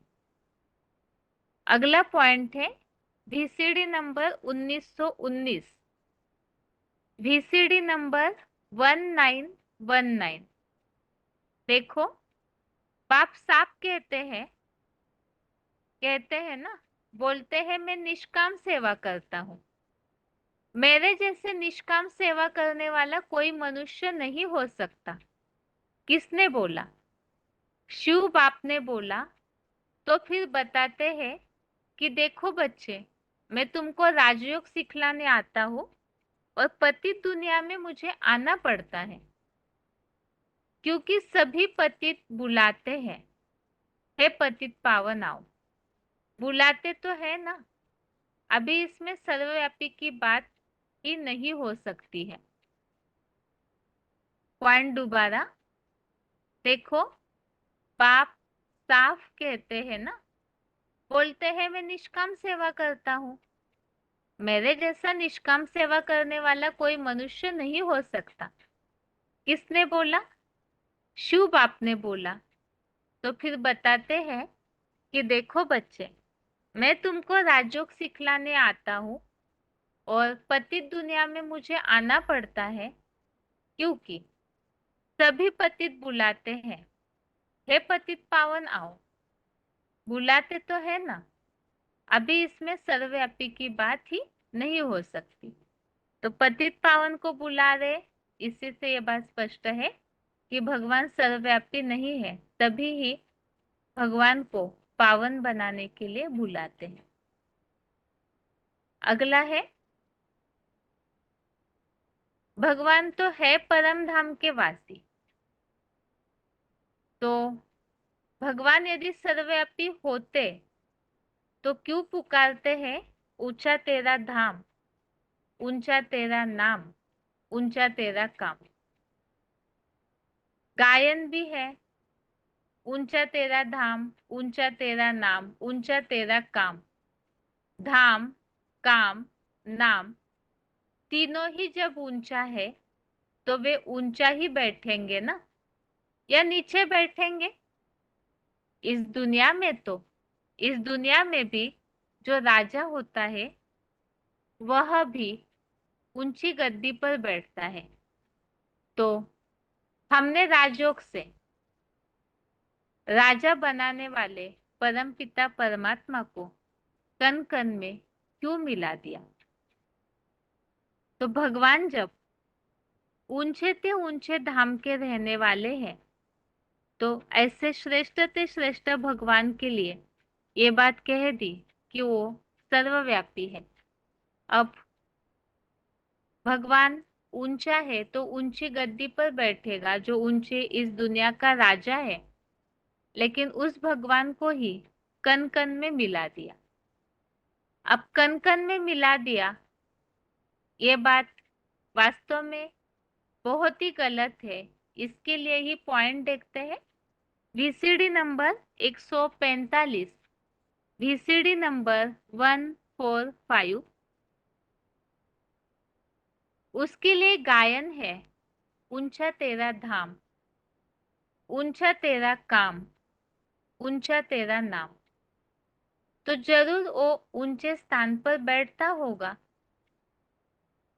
अगला पॉइंट है VCD नंबर 1919, VCD नंबर 1919। देखो, बाप साफ कहते हैं ना, बोलते हैं मैं निष्काम सेवा करता हूँ। मेरे जैसे निष्काम सेवा करने वाला कोई मनुष्य नहीं हो सकता। किसने बोला? शिव बाप ने बोला। तो फिर बताते हैं कि देखो बच्चे, मैं तुमको राजयोग सिखलाने आता हूँ और पतित दुनिया में मुझे आना पड़ता है, क्योंकि सभी पतित बुलाते हैं, हे पतित पावन आओ। बुलाते तो है ना, अभी इसमें सर्वव्यापी की बात ही नहीं हो सकती है। पॉइंट दोबारा देखो, बाप साफ कहते हैं ना, बोलते हैं मैं निष्काम सेवा करता हूँ। मेरे जैसा निष्काम सेवा करने वाला कोई मनुष्य नहीं हो सकता। किसने बोला? शिव बाप ने बोला। तो फिर बताते हैं कि देखो बच्चे, मैं तुमको राजयोग सिखलाने आता हूँ और पतित दुनिया में मुझे आना पड़ता है, क्योंकि सभी पतित बुलाते हैं, हे पतित पावन आओ। बुलाते तो है ना, अभी इसमें सर्वव्यापी की बात ही नहीं हो सकती। तो पतित पावन को बुला रहे, इसी से यह बात स्पष्ट है कि भगवान सर्वव्यापी नहीं है, तभी ही भगवान को पावन बनाने के लिए बुलाते हैं। अगला है, भगवान तो है परम धाम के वासी, तो भगवान यदि सर्वव्यापी होते तो क्यों पुकारते हैं ऊंचा तेरा धाम, ऊंचा तेरा नाम, ऊंचा तेरा काम? गायन भी है, ऊंचा तेरा धाम, ऊंचा तेरा नाम, ऊंचा तेरा काम। धाम, काम, नाम, तीनों ही जब ऊंचा है तो वे ऊंचा ही बैठेंगे ना, या नीचे बैठेंगे? इस दुनिया में तो, इस दुनिया में भी जो राजा होता है वह भी ऊंची गद्दी पर बैठता है। तो हमने राजयोग से राजा बनाने वाले परमपिता परमात्मा को कण कण में क्यों मिला दिया? तो भगवान जब ऊंचे ते ऊंचे धाम के रहने वाले हैं, तो ऐसे श्रेष्ठ ते श्रेष्ठ भगवान के लिए ये बात कह दी कि वो सर्वव्यापी है। अब भगवान ऊंचा है तो ऊंची गद्दी पर बैठेगा, जो ऊंचे इस दुनिया का राजा है लेकिन उस भगवान को ही कण कण में मिला दिया। अब कण कण में मिला दिया, ये बात वास्तव में बहुत ही गलत है। इसके लिए ही पॉइंट देखते हैं। वीसीडी नंबर 145, वीसीडी नंबर 145, उसके लिए गायन है ऊंचा तेरा धाम, ऊंचा तेरा काम, ऊंचा तेरा नाम। तो जरूर वो ऊंचे स्थान पर बैठता होगा।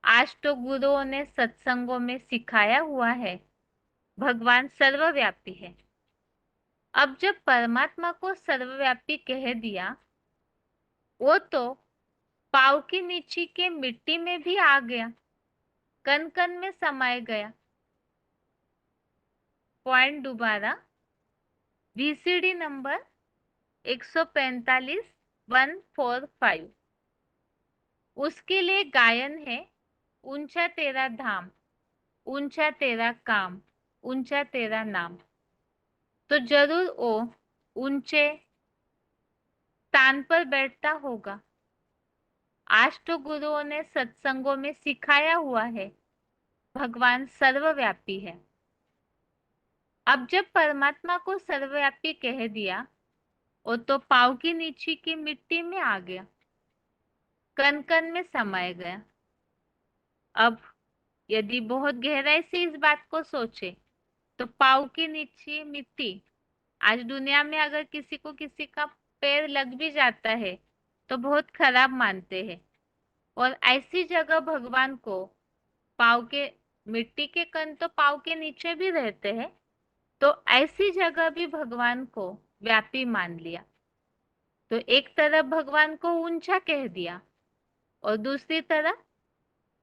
आज तो गुरुओं ने सत्संगों में सिखाया हुआ है भगवान सर्वव्यापी है। अब जब परमात्मा को सर्वव्यापी कह दिया, वो तो पाँव की नीचे के मिट्टी में भी आ गया, कण कण में समाये गया। पॉइंट दोबारा, वीसीडी नंबर 145, 145, उसके लिए गायन है ऊंचा तेरा धाम, ऊंचा तेरा काम, ऊंचा तेरा नाम। तो जरूर वो ऊंचे स्थान पर बैठता होगा। आज तो गुरुओं ने सत्संगों में सिखाया हुआ है भगवान सर्वव्यापी है। अब जब परमात्मा को सर्वव्यापी कह दिया, वो तो पाँव की नीचे की मिट्टी में आ गया, कण कण में समाया गया। अब यदि बहुत गहराई से इस बात को सोचे तो पाँव के नीचे मिट्टी, आज दुनिया में अगर किसी का पैर लग भी जाता है तो बहुत खराब मानते हैं। और ऐसी जगह भगवान को पाँव के, मिट्टी के कण तो पाँव के नीचे भी रहते हैं, तो ऐसी जगह भी भगवान को व्यापी मान लिया। तो एक तरफ भगवान को ऊंचा कह दिया और दूसरी तरफ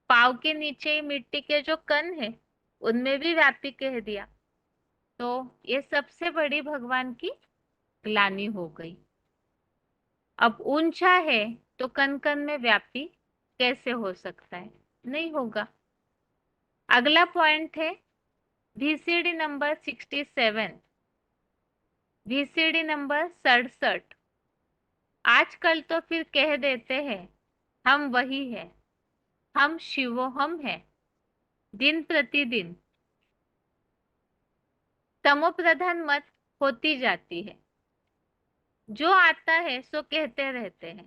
पाँव के नीचे मिट्टी के जो कण है उनमें भी व्यापी कह दिया। तो ये सबसे बड़ी भगवान की ग्लानि हो गई। अब ऊंचा है तो कण कण में व्यापी कैसे हो सकता है? नहीं होगा। अगला पॉइंट है वीसीडी नंबर 67, वीसीडी नंबर 67। आजकल तो फिर कह देते हैं हम वही है, हम शिवो हम है। दिन प्रतिदिन तमो प्रधान मत होती जाती है। जो आता है सो कहते रहते हैं।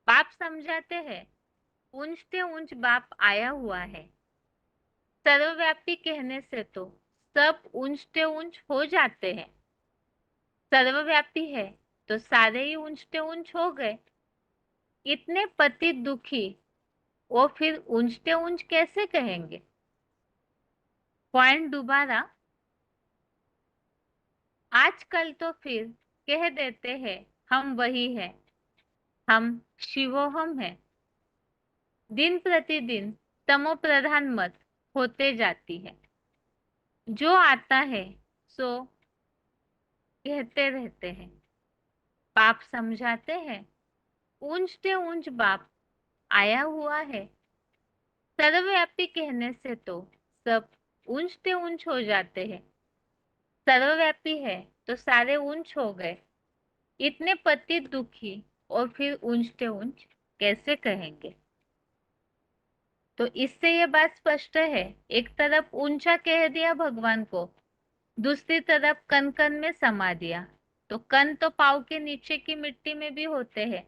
बाप समझाते हैं ऊंच से ऊंच बाप आया हुआ है। सर्वव्यापी कहने से तो सब ऊंच से ऊंच हो जाते हैं। सर्वव्यापी है तो सारे ही ऊंच से ऊंच हो गए। इतने पतित दुखी वो फिर ऊंच से ऊंच कैसे कहेंगे? पॉइंट दोबारा, आजकल तो फिर कह देते हैं हम वही है, हम शिवोहम है। दिन प्रतिदिन तमो प्रधान मत होते जाती है। जो आता है सो कहते रहते हैं। बाप समझाते हैं ऊंच से ऊंच बाप आया हुआ है। सर्वव्यापी कहने से तो सब ऊंच से ऊंच हो जाते हैं। सर्वव्यापी है तो सारे ऊंच हो गए। इतने पतित दुखी और फिर ऊंच से ऊंच कैसे कहेंगे? तो इससे ये बात स्पष्ट है, एक तरफ ऊंचा कह दिया भगवान को, दूसरी तरफ कण कण में समा दिया। तो कण तो पाँव के नीचे की मिट्टी में भी होते हैं,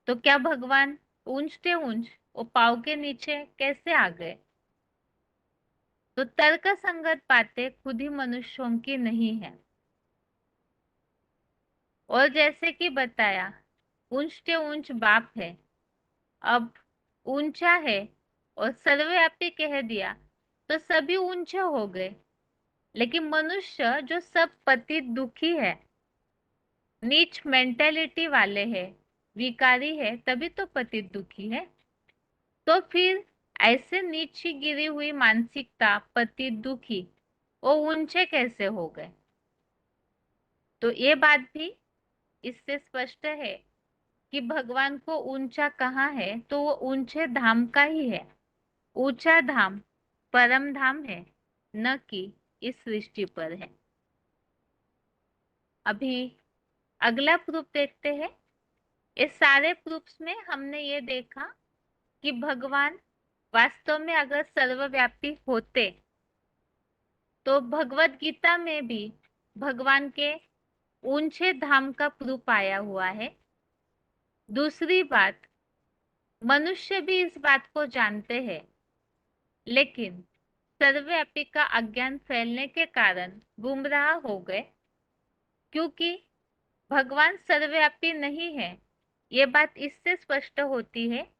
तो क्या भगवान ऊंच से ऊंच वो पाँव के नीचे कैसे आ गए? तो तर्क संगत बातें खुद ही मनुष्यों की नहीं है। और जैसे कि बताया ऊंच से ऊंच बाप है, अब ऊंचा है और सर्वव्यापी कह दिया तो सभी ऊंचे हो गए। लेकिन मनुष्य जो सब पतित दुखी है, नीच मेंटेलिटी वाले हैं, विकारी है, तभी तो पतित दुखी है। तो फिर ऐसे नीचे गिरी हुई मानसिकता पतित दुखी वो ऊंचे कैसे हो गए? तो ये बात भी इससे स्पष्ट है कि भगवान को ऊंचा कहाँ है, तो वो ऊंचे धाम का ही है। ऊंचा धाम परम धाम है, न कि इस सृष्टि पर है। अभी अगला प्रूफ देखते हैं। इस सारे प्रूफ्स में हमने ये देखा कि भगवान वास्तव में अगर सर्वव्यापी होते तो भगवत गीता में भी भगवान के ऊंचे धाम का प्रूफ आया हुआ है। दूसरी बात, मनुष्य भी इस बात को जानते हैं, लेकिन सर्वव्यापी का अज्ञान फैलने के कारण गुमराह हो गए, क्योंकि भगवान सर्वव्यापी नहीं है। ये बात इससे स्पष्ट होती है,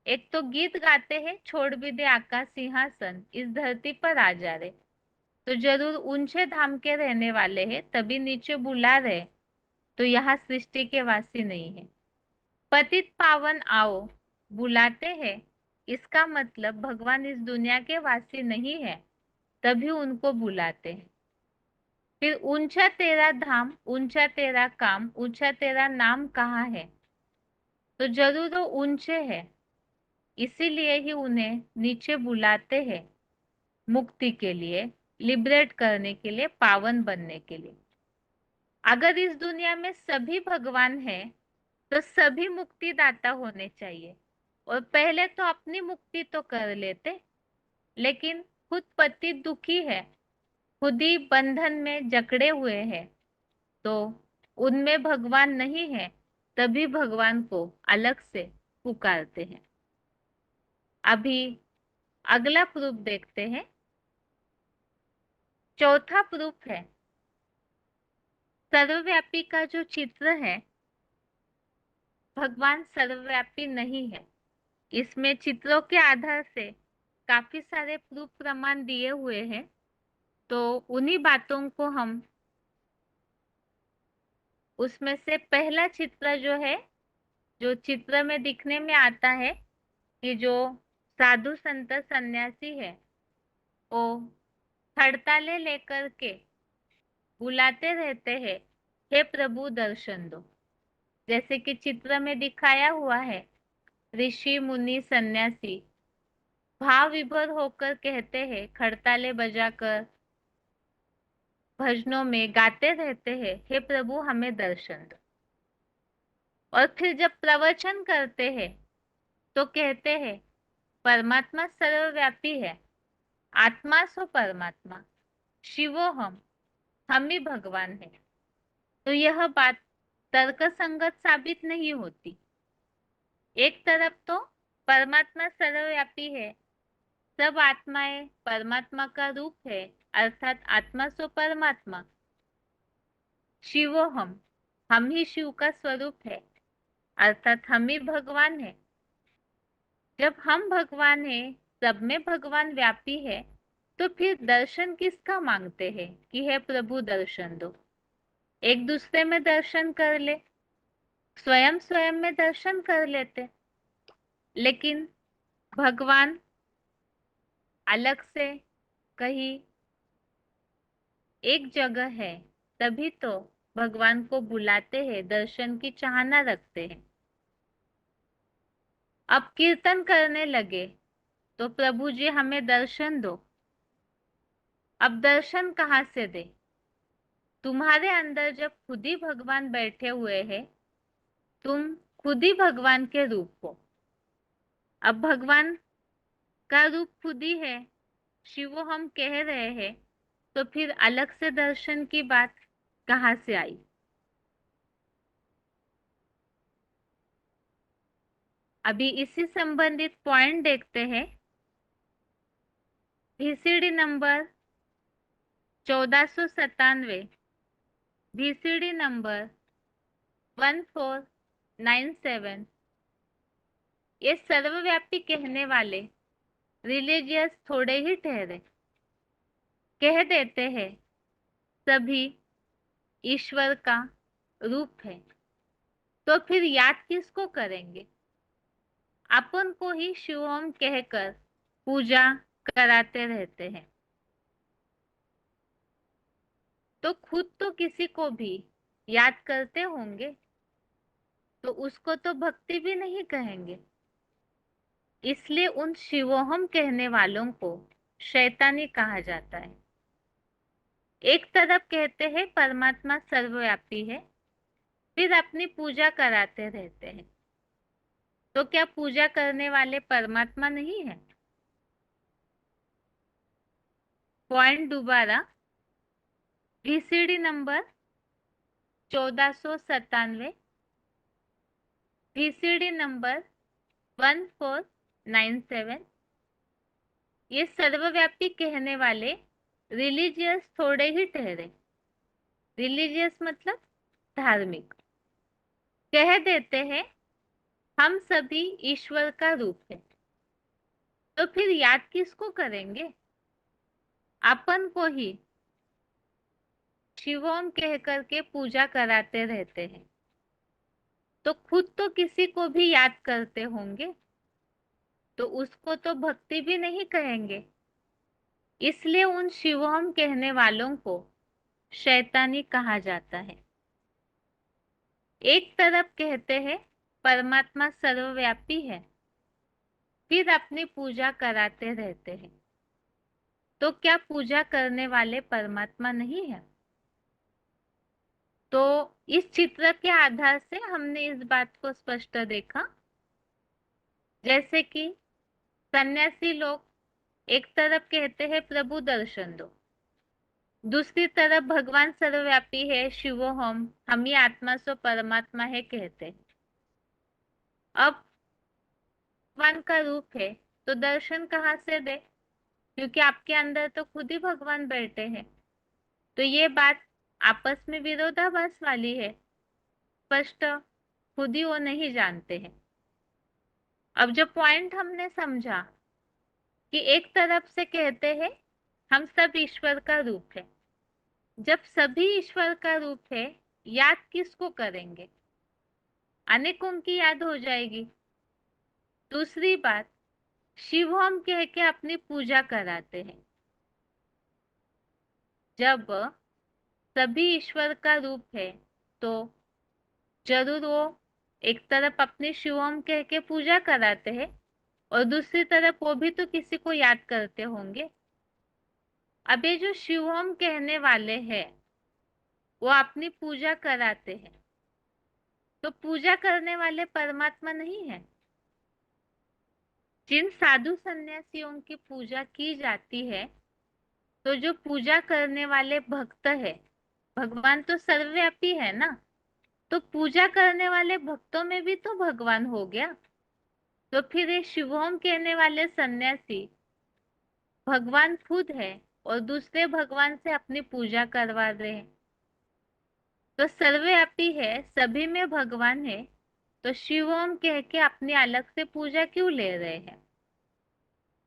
एक तो गीत गाते हैं छोड़ भी दे आकाश सिंहासन इस धरती पर आ जा रे, तो जरूर ऊंचे धाम के रहने वाले हैं, तभी नीचे बुला रहे, तो यहाँ सृष्टि के वासी नहीं है। पतित पावन आओ बुलाते हैं, इसका मतलब भगवान इस दुनिया के वासी नहीं है, तभी उनको बुलाते हैं। फिर ऊंचा तेरा धाम, ऊंचा तेरा काम, ऊंचा तेरा नाम कहाँ है, तो जरूर वो ऊंचे है, इसीलिए ही उन्हें नीचे बुलाते हैं, मुक्ति के लिए, लिबरेट करने के लिए, पावन बनने के लिए। अगर इस दुनिया में सभी भगवान हैं, तो सभी मुक्तिदाता होने चाहिए, और पहले तो अपनी मुक्ति तो कर लेते, लेकिन खुद पति दुखी है, खुद ही बंधन में जकड़े हुए हैं, तो उनमें भगवान नहीं है, तभी भगवान को अलग से पुकारते हैं। अभी अगला प्रूफ देखते हैं। चौथा प्रूफ है, सर्वव्यापी का जो चित्र है, भगवान सर्वव्यापी नहीं है। इसमें चित्रों के आधार से काफी सारे प्रूफ प्रमाण दिए हुए हैं, तो उन्हीं बातों को हम, उसमें से पहला चित्र जो है, जो चित्र में दिखने में आता है कि जो साधु संत सन्यासी है, वो हड़तालें लेकर के बुलाते रहते हैं, हे प्रभु दर्शन दो। जैसे कि चित्र में दिखाया हुआ है, ऋषि मुनि सन्यासी भाव विभोर होकर कहते हैं, खड़ताले बजाकर भजनों में गाते रहते हैं, हे प्रभु हमें दर्शन दो। और फिर जब प्रवचन करते हैं तो कहते हैं, परमात्मा सर्वव्यापी है, आत्मा सो परमात्मा, शिवो हम ही भगवान है। तो यह बात तर्क संगत साबित नहीं होती। एक तरफ तो परमात्मा सर्वव्यापी है, सब आत्माएं परमात्मा का रूप है, अर्थात आत्मा सो परमात्मा, शिवो हम ही शिव का स्वरूप है, अर्थात हम ही भगवान है। जब हम भगवान है, सब में भगवान व्यापी है, तो फिर दर्शन किसका मांगते हैं कि हे प्रभु दर्शन दो। एक दूसरे में दर्शन कर ले, स्वयं स्वयं में दर्शन कर लेते, लेकिन भगवान अलग से कहीं एक जगह है, तभी तो भगवान को बुलाते हैं, दर्शन की चाहना रखते हैं। अब कीर्तन करने लगे तो प्रभु जी हमें दर्शन दो। अब दर्शन कहाँ से दे? तुम्हारे अंदर जब खुद ही भगवान बैठे हुए हैं, तुम खुद ही भगवान के रूप हो। अब भगवान का रूप खुद ही है, शिवो हम कह रहे हैं, तो फिर अलग से दर्शन की बात कहाँ से आई? अभी इसी संबंधित पॉइंट देखते हैं। VCD नंबर 1497, VCD नंबर 1497, ये सर्वव्यापी कहने वाले रिलीजियस थोड़े ही ठहरे, कह देते हैं सभी ईश्वर का रूप है, तो फिर याद किसको करेंगे? अपन को ही शिवम कहकर पूजा कराते रहते हैं, तो खुद तो किसी को भी याद करते होंगे, तो उसको तो भक्ति भी नहीं कहेंगे। इसलिए उन शिवोहम कहने वालों को शैतानी कहा जाता है। एक तरफ कहते हैं परमात्मा सर्वव्यापी है, फिर अपनी पूजा कराते रहते हैं। तो क्या पूजा करने वाले परमात्मा नहीं है? पॉइंट दोबारा, VCD नंबर 1497, VCD नंबर 1497। ये सर्वव्यापी कहने वाले रिलीजियस थोड़े ही ठहरे। रिलीजियस मतलब धार्मिक। कह देते हैं हम सभी ईश्वर का रूप है। तो फिर याद किसको करेंगे? अपन को ही शिवोम कह करके पूजा कराते रहते हैं, तो खुद तो किसी को भी याद करते होंगे, तो उसको तो भक्ति भी नहीं कहेंगे। इसलिए उन शिवोम कहने वालों को शैतानी कहा जाता है। एक तरफ कहते हैं परमात्मा सर्वव्यापी है, फिर अपनी पूजा कराते रहते हैं। तो क्या पूजा करने वाले परमात्मा नहीं है? तो इस चित्र के आधार से हमने इस बात को स्पष्ट देखा, जैसे कि सन्यासी लोग एक तरफ कहते हैं प्रभु दर्शन दो, दूसरी तरफ भगवान सर्वव्यापी है, शिवो हम ही आत्मा सो परमात्मा है कहते हैं। अब भगवान का रूप है तो दर्शन कहाँ से दे, क्योंकि आपके अंदर तो खुद ही भगवान बैठे हैं। तो ये बात आपस में विरोधाभास वाली है, स्पष्ट खुद ही वो नहीं जानते हैं। अब जो पॉइंट हमने समझा कि एक तरफ से कहते हैं हम सब ईश्वर का रूप है, जब सभी ईश्वर का रूप है, याद किसको करेंगे? अनेकों की याद हो जाएगी। दूसरी बात, शिव हम कह के अपनी पूजा कराते हैं। जब सभी ईश्वर का रूप है तो जरूर वो एक तरफ अपनी शिवम कह के पूजा कराते हैं और दूसरी तरफ वो भी तो किसी को याद करते होंगे। अब ये जो शिवम कहने वाले हैं वो अपनी पूजा कराते हैं, तो पूजा करने वाले परमात्मा नहीं है। जिन साधु सन्यासियों की पूजा की जाती है, तो जो पूजा करने वाले भक्त है, भगवान तो सर्वव्यापी है ना, तो पूजा करने वाले भक्तों में भी तो भगवान हो गया। तो फिर ये शिवोम कहने वाले सन्यासी भगवान खुद है और दूसरे भगवान से अपनी पूजा करवा रहे हैं। तो सर्वव्यापी है, सभी में भगवान है, तो शिवोम कह के अपनी अलग से पूजा क्यों ले रहे हैं?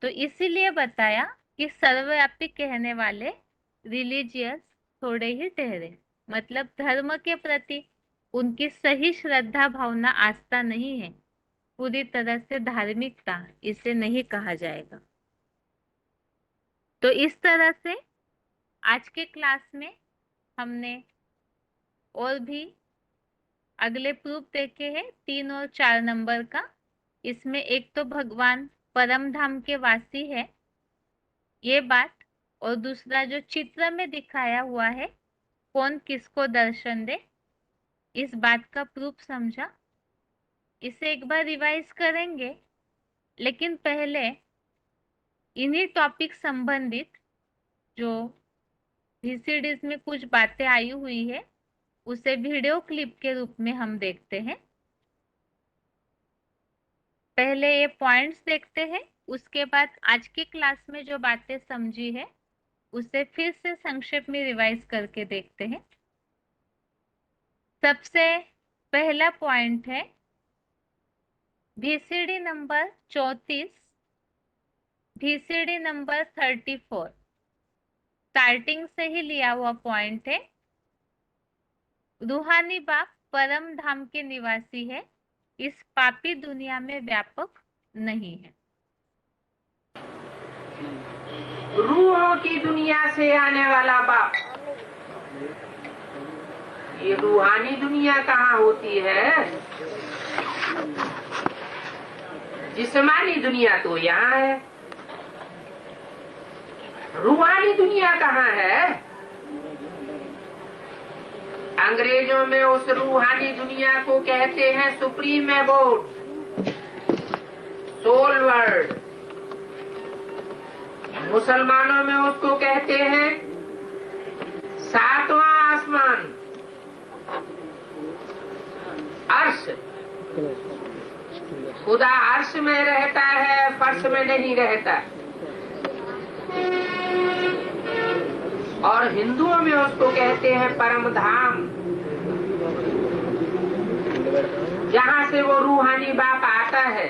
तो इसीलिए बताया कि सर्वव्यापी कहने वाले रिलीजियस थोड़े ही ठहरे, मतलब धर्म के प्रति उनकी सही श्रद्धा भावना आस्था नहीं है, पूरी तरह से धार्मिकता इसे नहीं कहा जाएगा। तो इस तरह से आज के क्लास में हमने और भी अगले प्रूफ देखे हैं 3 और 4 नंबर का। इसमें एक तो भगवान परम धाम के वासी है ये बात, और दूसरा जो चित्र में दिखाया हुआ है कौन किसको दर्शन दे, इस बात का प्रूफ समझा। इसे एक बार रिवाइज करेंगे, लेकिन पहले इन्हीं टॉपिक संबंधित जो VCDs में कुछ बातें आई हुई है उसे वीडियो क्लिप के रूप में हम देखते हैं। पहले ये पॉइंट्स देखते हैं, उसके बाद आज की क्लास में जो बातें समझी है उसे फिर से संक्षेप में रिवाइज करके देखते हैं। सबसे पहला पॉइंट है VCD number 34, VCD number 34, starting से ही लिया हुआ पॉइंट है। रूहानी बाप परम धाम के निवासी है, इस पापी दुनिया में व्यापक नहीं है। रूहों की दुनिया से आने वाला बाप, ये रूहानी दुनिया कहाँ होती है? जिस्मानी दुनिया तो यहाँ है, रूहानी दुनिया कहाँ है? अंग्रेजों में उस रूहानी दुनिया को कहते हैं सुप्रीम एबोर्ड, सोल वर्ल्ड। मुसलमानों में उसको कहते हैं सातवां आसमान, अर्श। खुदा अर्श में रहता है, फर्श में नहीं रहता। और हिंदुओं में उसको कहते हैं परम धाम, जहाँ से वो रूहानी बाप आता है,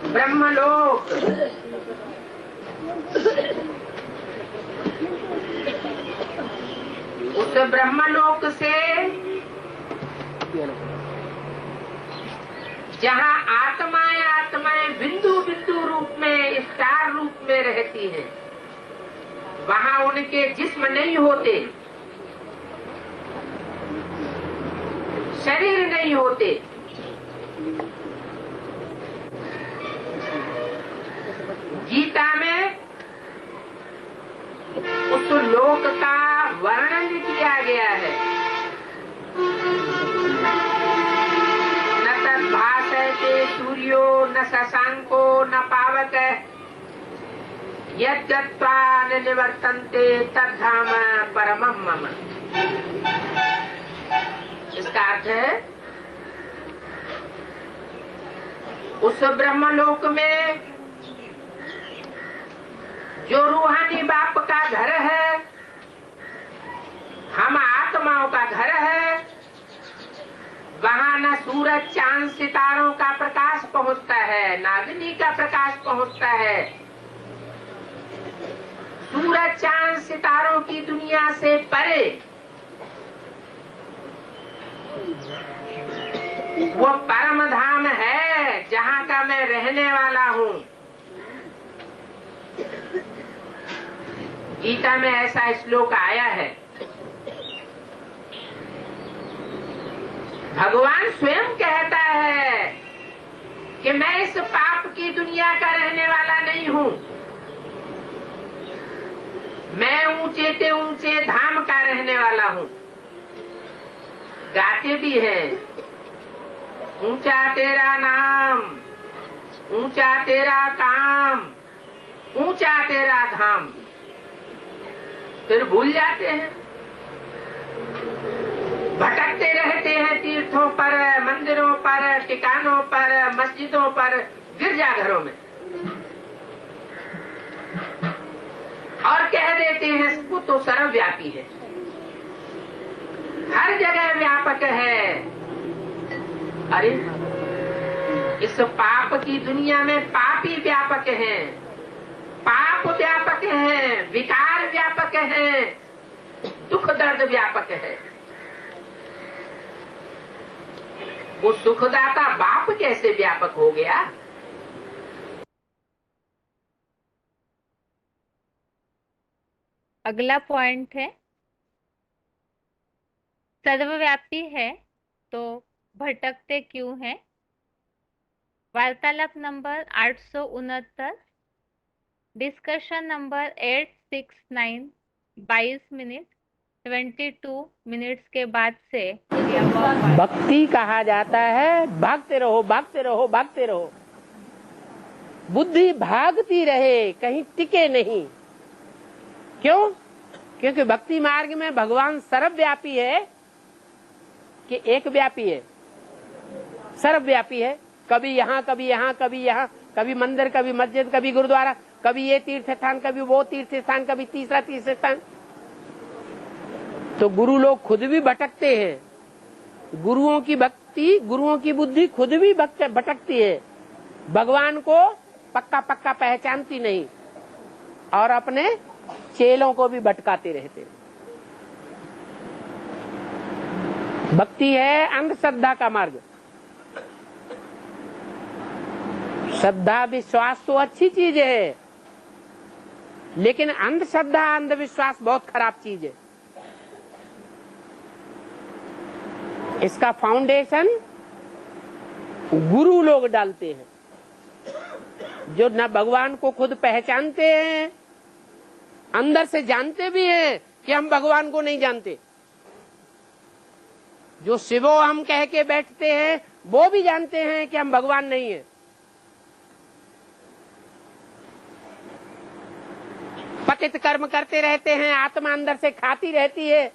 ब्रह्मलोक। उस ब्रह्मलोक से जहाँ आत्माएं बिंदु बिंदु रूप में, स्टार रूप में रहती हैं, वहाँ उनके जिस्म नहीं होते, शरीर नहीं होते। गीता में उस लोक का वर्णन किया गया है। न तद्भासते सूर्यो न शशांको न पावक यद्गत्वा न निवर्तन्ते तद्धाम परमं मम। इसका अर्थ है उस ब्रह्मलोक में जो रूहानी बाप का घर है, हम आत्माओं का घर है, वहाँ न सूरज चांद सितारों का प्रकाश पहुँचता है, न अग्नि का प्रकाश पहुँचता है। सूरज चांद सितारों की दुनिया से परे वो परम धाम है, जहाँ का मैं रहने वाला हूँ। गीता में ऐसा श्लोक आया है। भगवान स्वयं कहता है कि मैं इस पाप की दुनिया का रहने वाला नहीं हूँ, मैं ऊंचे से ऊंचे धाम का रहने वाला हूँ। गाते भी हैं, ऊंचा तेरा नाम, ऊंचा तेरा काम, ऊंचा तेरा धाम। फिर भूल जाते हैं, भटकते रहते हैं तीर्थों पर, मंदिरों पर, ठिकानों पर, मस्जिदों पर, गिरजाघरों में, और कह देते हैं वो तो सर्वव्यापी है, हर जगह व्यापक है। अरे इस पाप की दुनिया में पाप ही व्यापक है, पाप व्यापक है, विकार व्यापक है, दुख दर्द व्यापक है। वो सुखदाता बाप कैसे व्यापक हो गया? अगला पॉइंट है, सर्वव्यापी है तो भटकते क्यों हैं? वार्तालाप number 869, discussion number 869, 22 minute 22 minutes के बाद से भक्ति कहा जाता है, भागते रहो भागते रहो भागते रहो। बुद्धि भागती रहे, कहीं टिके नहीं। क्यों? क्योंकि भक्ति मार्ग में भगवान सर्वव्यापी है कि एक व्यापी है? सर्वव्यापी है। कभी यहाँ कभी यहाँ कभी यहाँ, कभी मंदिर कभी मस्जिद कभी गुरुद्वारा, कभी ये तीर्थ स्थान कभी वो तीर्थ स्थान, कभी तीसरा तीर्थ स्थान। तो गुरु लोग खुद भी भटकते हैं। गुरुओं की भक्ति, गुरुओं की बुद्धि खुद भी भटकती है, भगवान को पक्का पक्का पहचानती नहीं, और अपने चेलों को भी भटकाते रहते। भक्ति है अंधश्रद्धा का मार्ग। श्रद्धा विश्वास तो अच्छी चीज है, लेकिन अंधश्रद्धा अंधविश्वास बहुत खराब चीज है। इसका फाउंडेशन गुरु लोग डालते हैं, जो न भगवान को खुद पहचानते हैं, अंदर से जानते भी हैं, कि हम भगवान को नहीं जानते। जो शिवो हम कह के बैठते हैं वो भी जानते हैं कि हम भगवान नहीं है। पतित कर्म करते रहते हैं, आत्मा अंदर से खाती रहती है,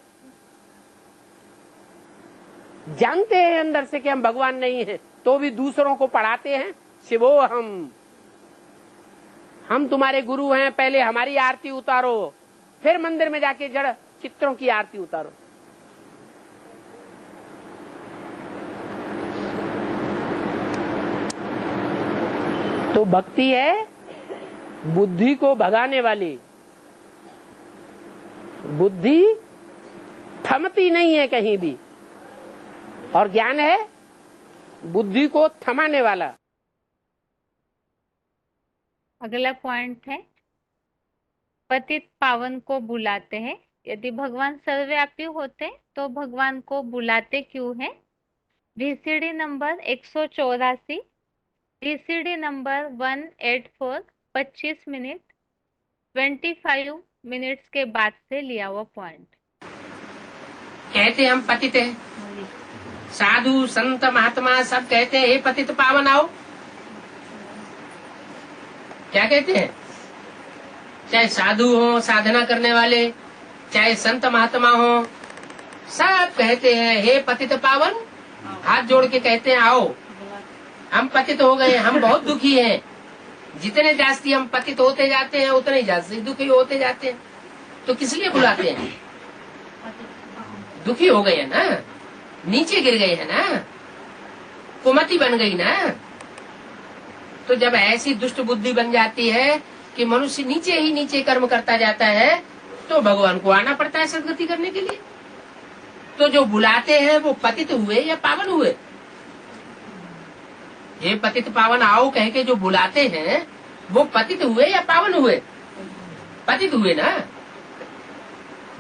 जानते हैं अंदर से कि हम भगवान नहीं हैं, तो भी दूसरों को पढ़ाते हैं शिवो हम तुम्हारे गुरु हैं, पहले हमारी आरती उतारो, फिर मंदिर में जाके जड़ चित्रों की आरती उतारो। तो भक्ति है बुद्धि को भगाने वाली। बुद्धि थमती नहीं है कहीं भी, और ज्ञान है बुद्धि को थमाने वाला। अगला पॉइंट है, पतित पावन को बुलाते हैं। यदि भगवान सर्वव्यापी होते तो भगवान को बुलाते क्यों हैं? VCD number 184, VCD number 184, 25 minute 25 minutes के बाद से लिया हुआ पॉइंट। कहते हम पतित हैं, साधु संत महात्मा सब कहते हैं हे पतित पावन आओ। क्या कहते हैं? चाहे साधु हो, साधना करने वाले, चाहे संत महात्मा हो, सब कहते हैं हे पतित पावन, हाथ जोड़ के कहते हैं आओ, हम पतित हो गए, हम बहुत दुखी हैं। जितने जास्ती हम पतित होते जाते हैं उतने जास्ती दुखी होते जाते हैं। तो किस लिए बुलाते हैं? दुखी हो गए हैं ना, नीचे गिर गए हैं ना, कुमति बन गई ना। तो जब ऐसी दुष्ट बुद्धि बन जाती है कि मनुष्य नीचे ही नीचे कर्म करता जाता है, तो भगवान को आना पड़ता है सदगति करने के लिए। तो जो बुलाते हैं वो पतित हुए या पावन हुए? ये पतित पावन आओ कह के जो बुलाते हैं वो पतित हुए या पावन हुए? पतित हुए ना।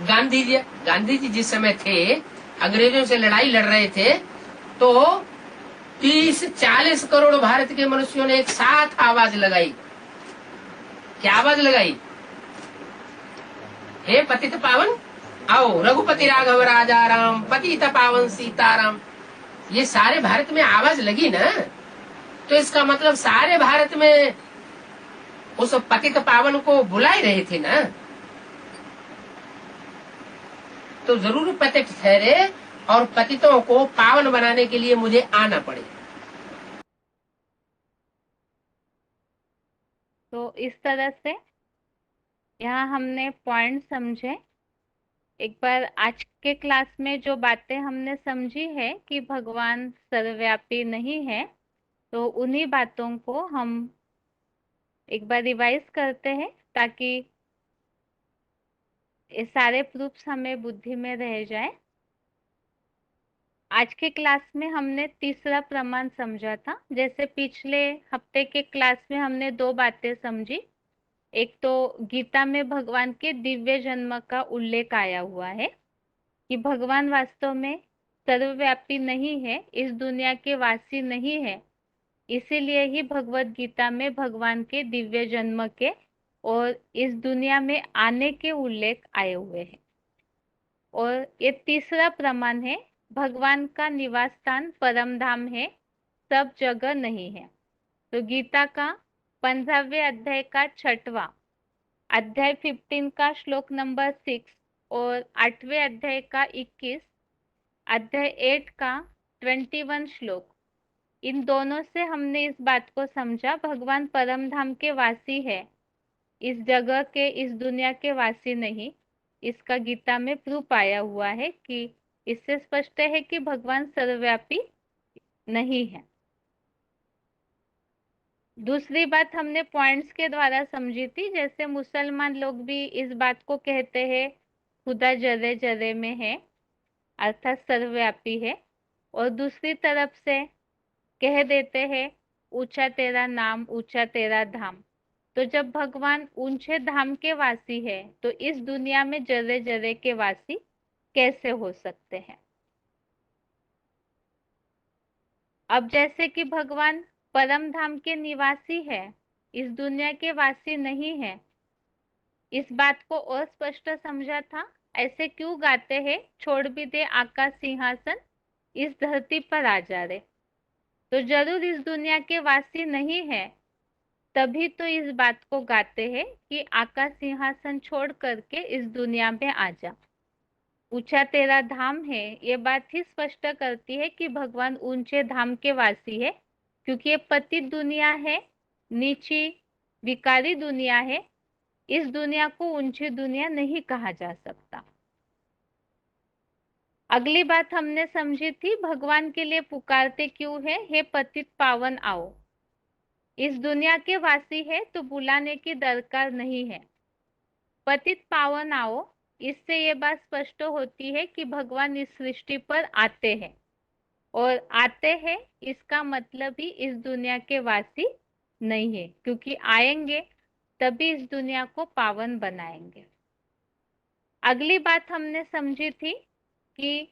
गांधी जी जिस समय थे, अंग्रेजों से लड़ाई लड़ रहे थे, तो 30-40 करोड़ भारत के मनुष्यों ने एक साथ आवाज लगाई। क्या आवाज लगाई? हे पतित पावन आओ, रघुपति राघव राजा राम, पतित पावन सीताराम। ये सारे भारत में आवाज लगी ना, तो इसका मतलब सारे भारत में उस पतित पावन को बुला ही रहे थे ना। तो जरूर पतित ठहरे और पतितों को पावन बनाने के लिए मुझे आना पड़े। तो इस तरह से यहाँ हमने पॉइंट समझे। एक बार आज के क्लास में जो बातें हमने समझी है कि भगवान सर्वव्यापी नहीं है, तो उन्हीं बातों को हम एक बार रिवाइज करते हैं ताकि ये सारे प्रूफ्स हमें बुद्धि में रह जाए। आज के क्लास में हमने तीसरा प्रमाण समझा था। जैसे पिछले हफ्ते के क्लास में हमने दो बातें समझी। एक तो गीता में भगवान के दिव्य जन्म का उल्लेख आया हुआ है कि भगवान वास्तव में सर्वव्यापी नहीं है, इस दुनिया के वासी नहीं है। इसीलिए ही भगवत गीता में भगवान के दिव्य जन्म के और इस दुनिया में आने के उल्लेख आए हुए हैं। और ये तीसरा प्रमाण है, भगवान का निवास स्थान परम धाम है, सब जगह नहीं है। तो गीता का 15वें अध्याय का 6वां अध्याय 15 का श्लोक नंबर 6 और 8वें अध्याय का 21 अध्याय 8 का 21 श्लोक, इन दोनों से हमने इस बात को समझा भगवान परम धाम के वासी है, इस जगह के, इस दुनिया के वासी नहीं। इसका गीता में प्रूफ आया हुआ है कि इससे स्पष्ट है कि भगवान सर्वव्यापी नहीं है। दूसरी बात हमने पॉइंट्स के द्वारा समझी थी। जैसे मुसलमान लोग भी इस बात को कहते हैं खुदा जरे जरे में है, अर्थात सर्वव्यापी है, और दूसरी तरफ से कह देते हैं ऊंचा तेरा नाम, ऊंचा तेरा धाम। तो जब भगवान ऊंचे धाम के वासी है तो इस दुनिया में जरे जरे के वासी कैसे हो सकते हैं? अब जैसे कि भगवान परम धाम के निवासी है, इस दुनिया के वासी नहीं है, इस बात को और स्पष्ट समझा था ऐसे क्यों गाते हैं, छोड़ भी दे आकाश सिंहासन, इस धरती पर आ जा रे। तो जरूर इस दुनिया के वासी नहीं है, तभी तो इस बात को गाते हैं कि आकाश सिंहासन छोड़ करके इस दुनिया में आ जा। ऊंचा तेरा धाम है, ये बात ही स्पष्ट करती है कि भगवान ऊंचे धाम के वासी है, क्योंकि ये पतित दुनिया है, नीची विकारी दुनिया है। इस दुनिया को ऊंची दुनिया नहीं कहा जा सकता। अगली बात हमने समझी थी, भगवान के लिए पुकारते क्यों है, हे पतित पावन आओ। इस दुनिया के वासी है तो बुलाने की दरकार नहीं है। पतित पावन आओ, इससे ये बात स्पष्ट होती है कि भगवान इस सृष्टि पर आते हैं, और आते हैं इसका मतलब ही इस दुनिया के वासी नहीं है, क्योंकि आएंगे तभी इस दुनिया को पावन बनाएंगे। अगली बात हमने समझी थी कि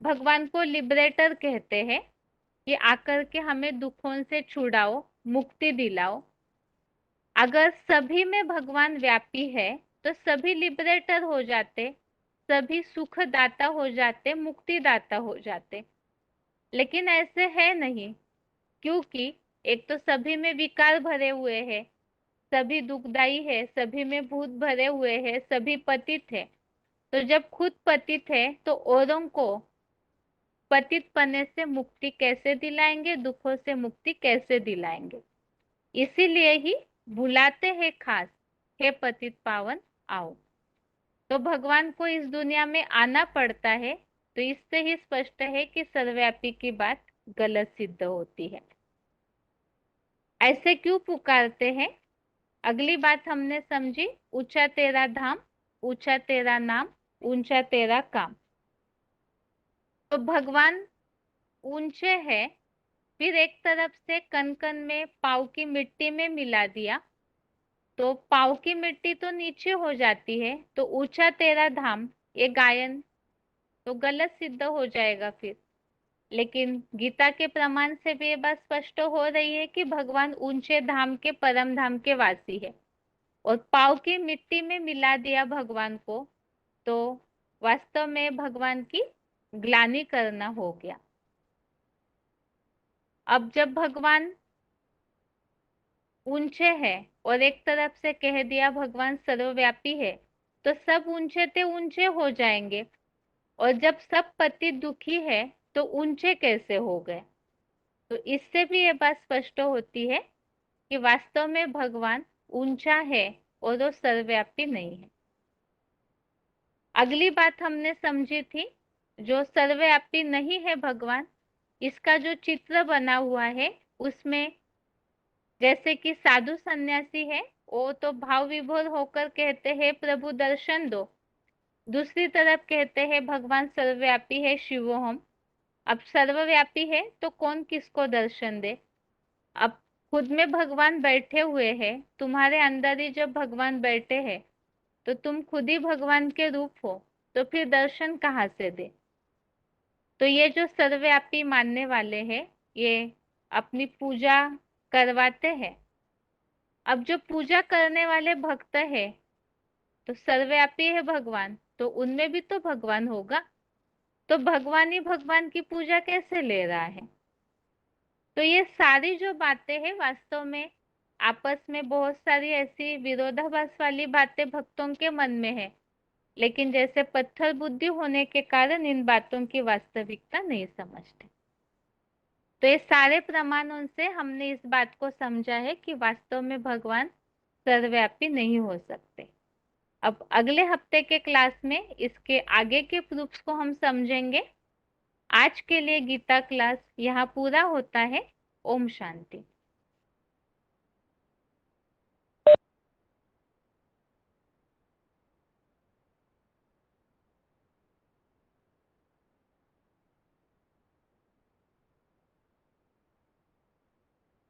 भगवान को लिबरेटर कहते हैं, कि आकर के हमें दुखों से छुड़ाओ, मुक्ति दिलाओ। अगर सभी में भगवान व्यापी है तो सभी लिबरेटर हो जाते, सभी सुखदाता हो जाते, मुक्तिदाता हो जाते। लेकिन ऐसे है नहीं, क्योंकि एक तो सभी में विकार भरे हुए हैं, सभी दुखदाई है, सभी में भूत भरे हुए हैं, सभी पतित है। तो जब खुद पतित है तो औरों को पतित पने से मुक्ति कैसे दिलाएंगे, दुखों से मुक्ति कैसे दिलाएंगे। इसीलिए ही बुलाते हैं खास, हे पतित पावन आओ। तो भगवान को इस दुनिया में आना पड़ता है, तो इससे ही स्पष्ट है कि सर्वव्यापी की बात गलत सिद्ध होती है। ऐसे क्यों पुकारते हैं, अगली बात हमने समझी, ऊंचा तेरा धाम, ऊंचा तेरा नाम, ऊंचा तेरा काम। तो भगवान ऊंचे है, फिर एक तरफ से कन कन में पाँव की मिट्टी में मिला दिया, तो पाँव की मिट्टी तो नीचे हो जाती है, तो ऊंचा तेरा धाम ये गायन तो गलत सिद्ध हो जाएगा फिर। लेकिन गीता के प्रमाण से भी ये बात स्पष्ट हो रही है कि भगवान ऊंचे धाम के परम धाम के वासी है, और पाँव की मिट्टी में मिला दिया भगवान को, तो वास्तव में भगवान की ग्लानि करना हो गया। अब जब भगवान ऊंचे है और एक तरफ से कह दिया भगवान सर्वव्यापी है, तो सब ऊंचे ते ऊंचे हो जाएंगे, और जब सब पति दुखी है तो ऊंचे कैसे हो गए। तो इससे भी ये बात स्पष्ट होती है कि वास्तव में भगवान ऊंचा है और वो सर्वव्यापी नहीं है। अगली बात हमने समझी थी, जो सर्वव्यापी नहीं है भगवान, इसका जो चित्र बना हुआ है उसमें जैसे कि साधु सन्यासी है, वो तो भाव विभोर होकर कहते हैं प्रभु दर्शन दो, दूसरी तरफ कहते हैं भगवान सर्वव्यापी है शिवोहम। अब सर्वव्यापी है तो कौन किसको दर्शन दे। अब खुद में भगवान बैठे हुए हैं, तुम्हारे अंदर ही जब भगवान बैठे हैं तो तुम खुद ही भगवान के रूप हो, तो फिर दर्शन कहाँ से दे। तो ये जो सर्वव्यापी मानने वाले हैं, ये अपनी पूजा करवाते हैं। अब जो पूजा करने वाले भक्त है, तो सर्वव्यापी है भगवान, तो उनमें भी तो भगवान होगा, तो भगवान ही भगवान की पूजा कैसे ले रहा है। तो ये सारी जो बातें हैं वास्तव में आपस में बहुत सारी ऐसी विरोधाभास वाली बातें भक्तों के मन में है, लेकिन जैसे पत्थर बुद्धि होने के कारण इन बातों की वास्तविकता नहीं समझते। तो ये सारे प्रमाणों से हमने इस बात को समझा है कि वास्तव में भगवान सर्वव्यापी नहीं हो सकते। अब अगले हफ्ते के क्लास में इसके आगे के प्रूफ्स को हम समझेंगे। आज के लिए गीता क्लास यहाँ पूरा होता है। ओम शांति।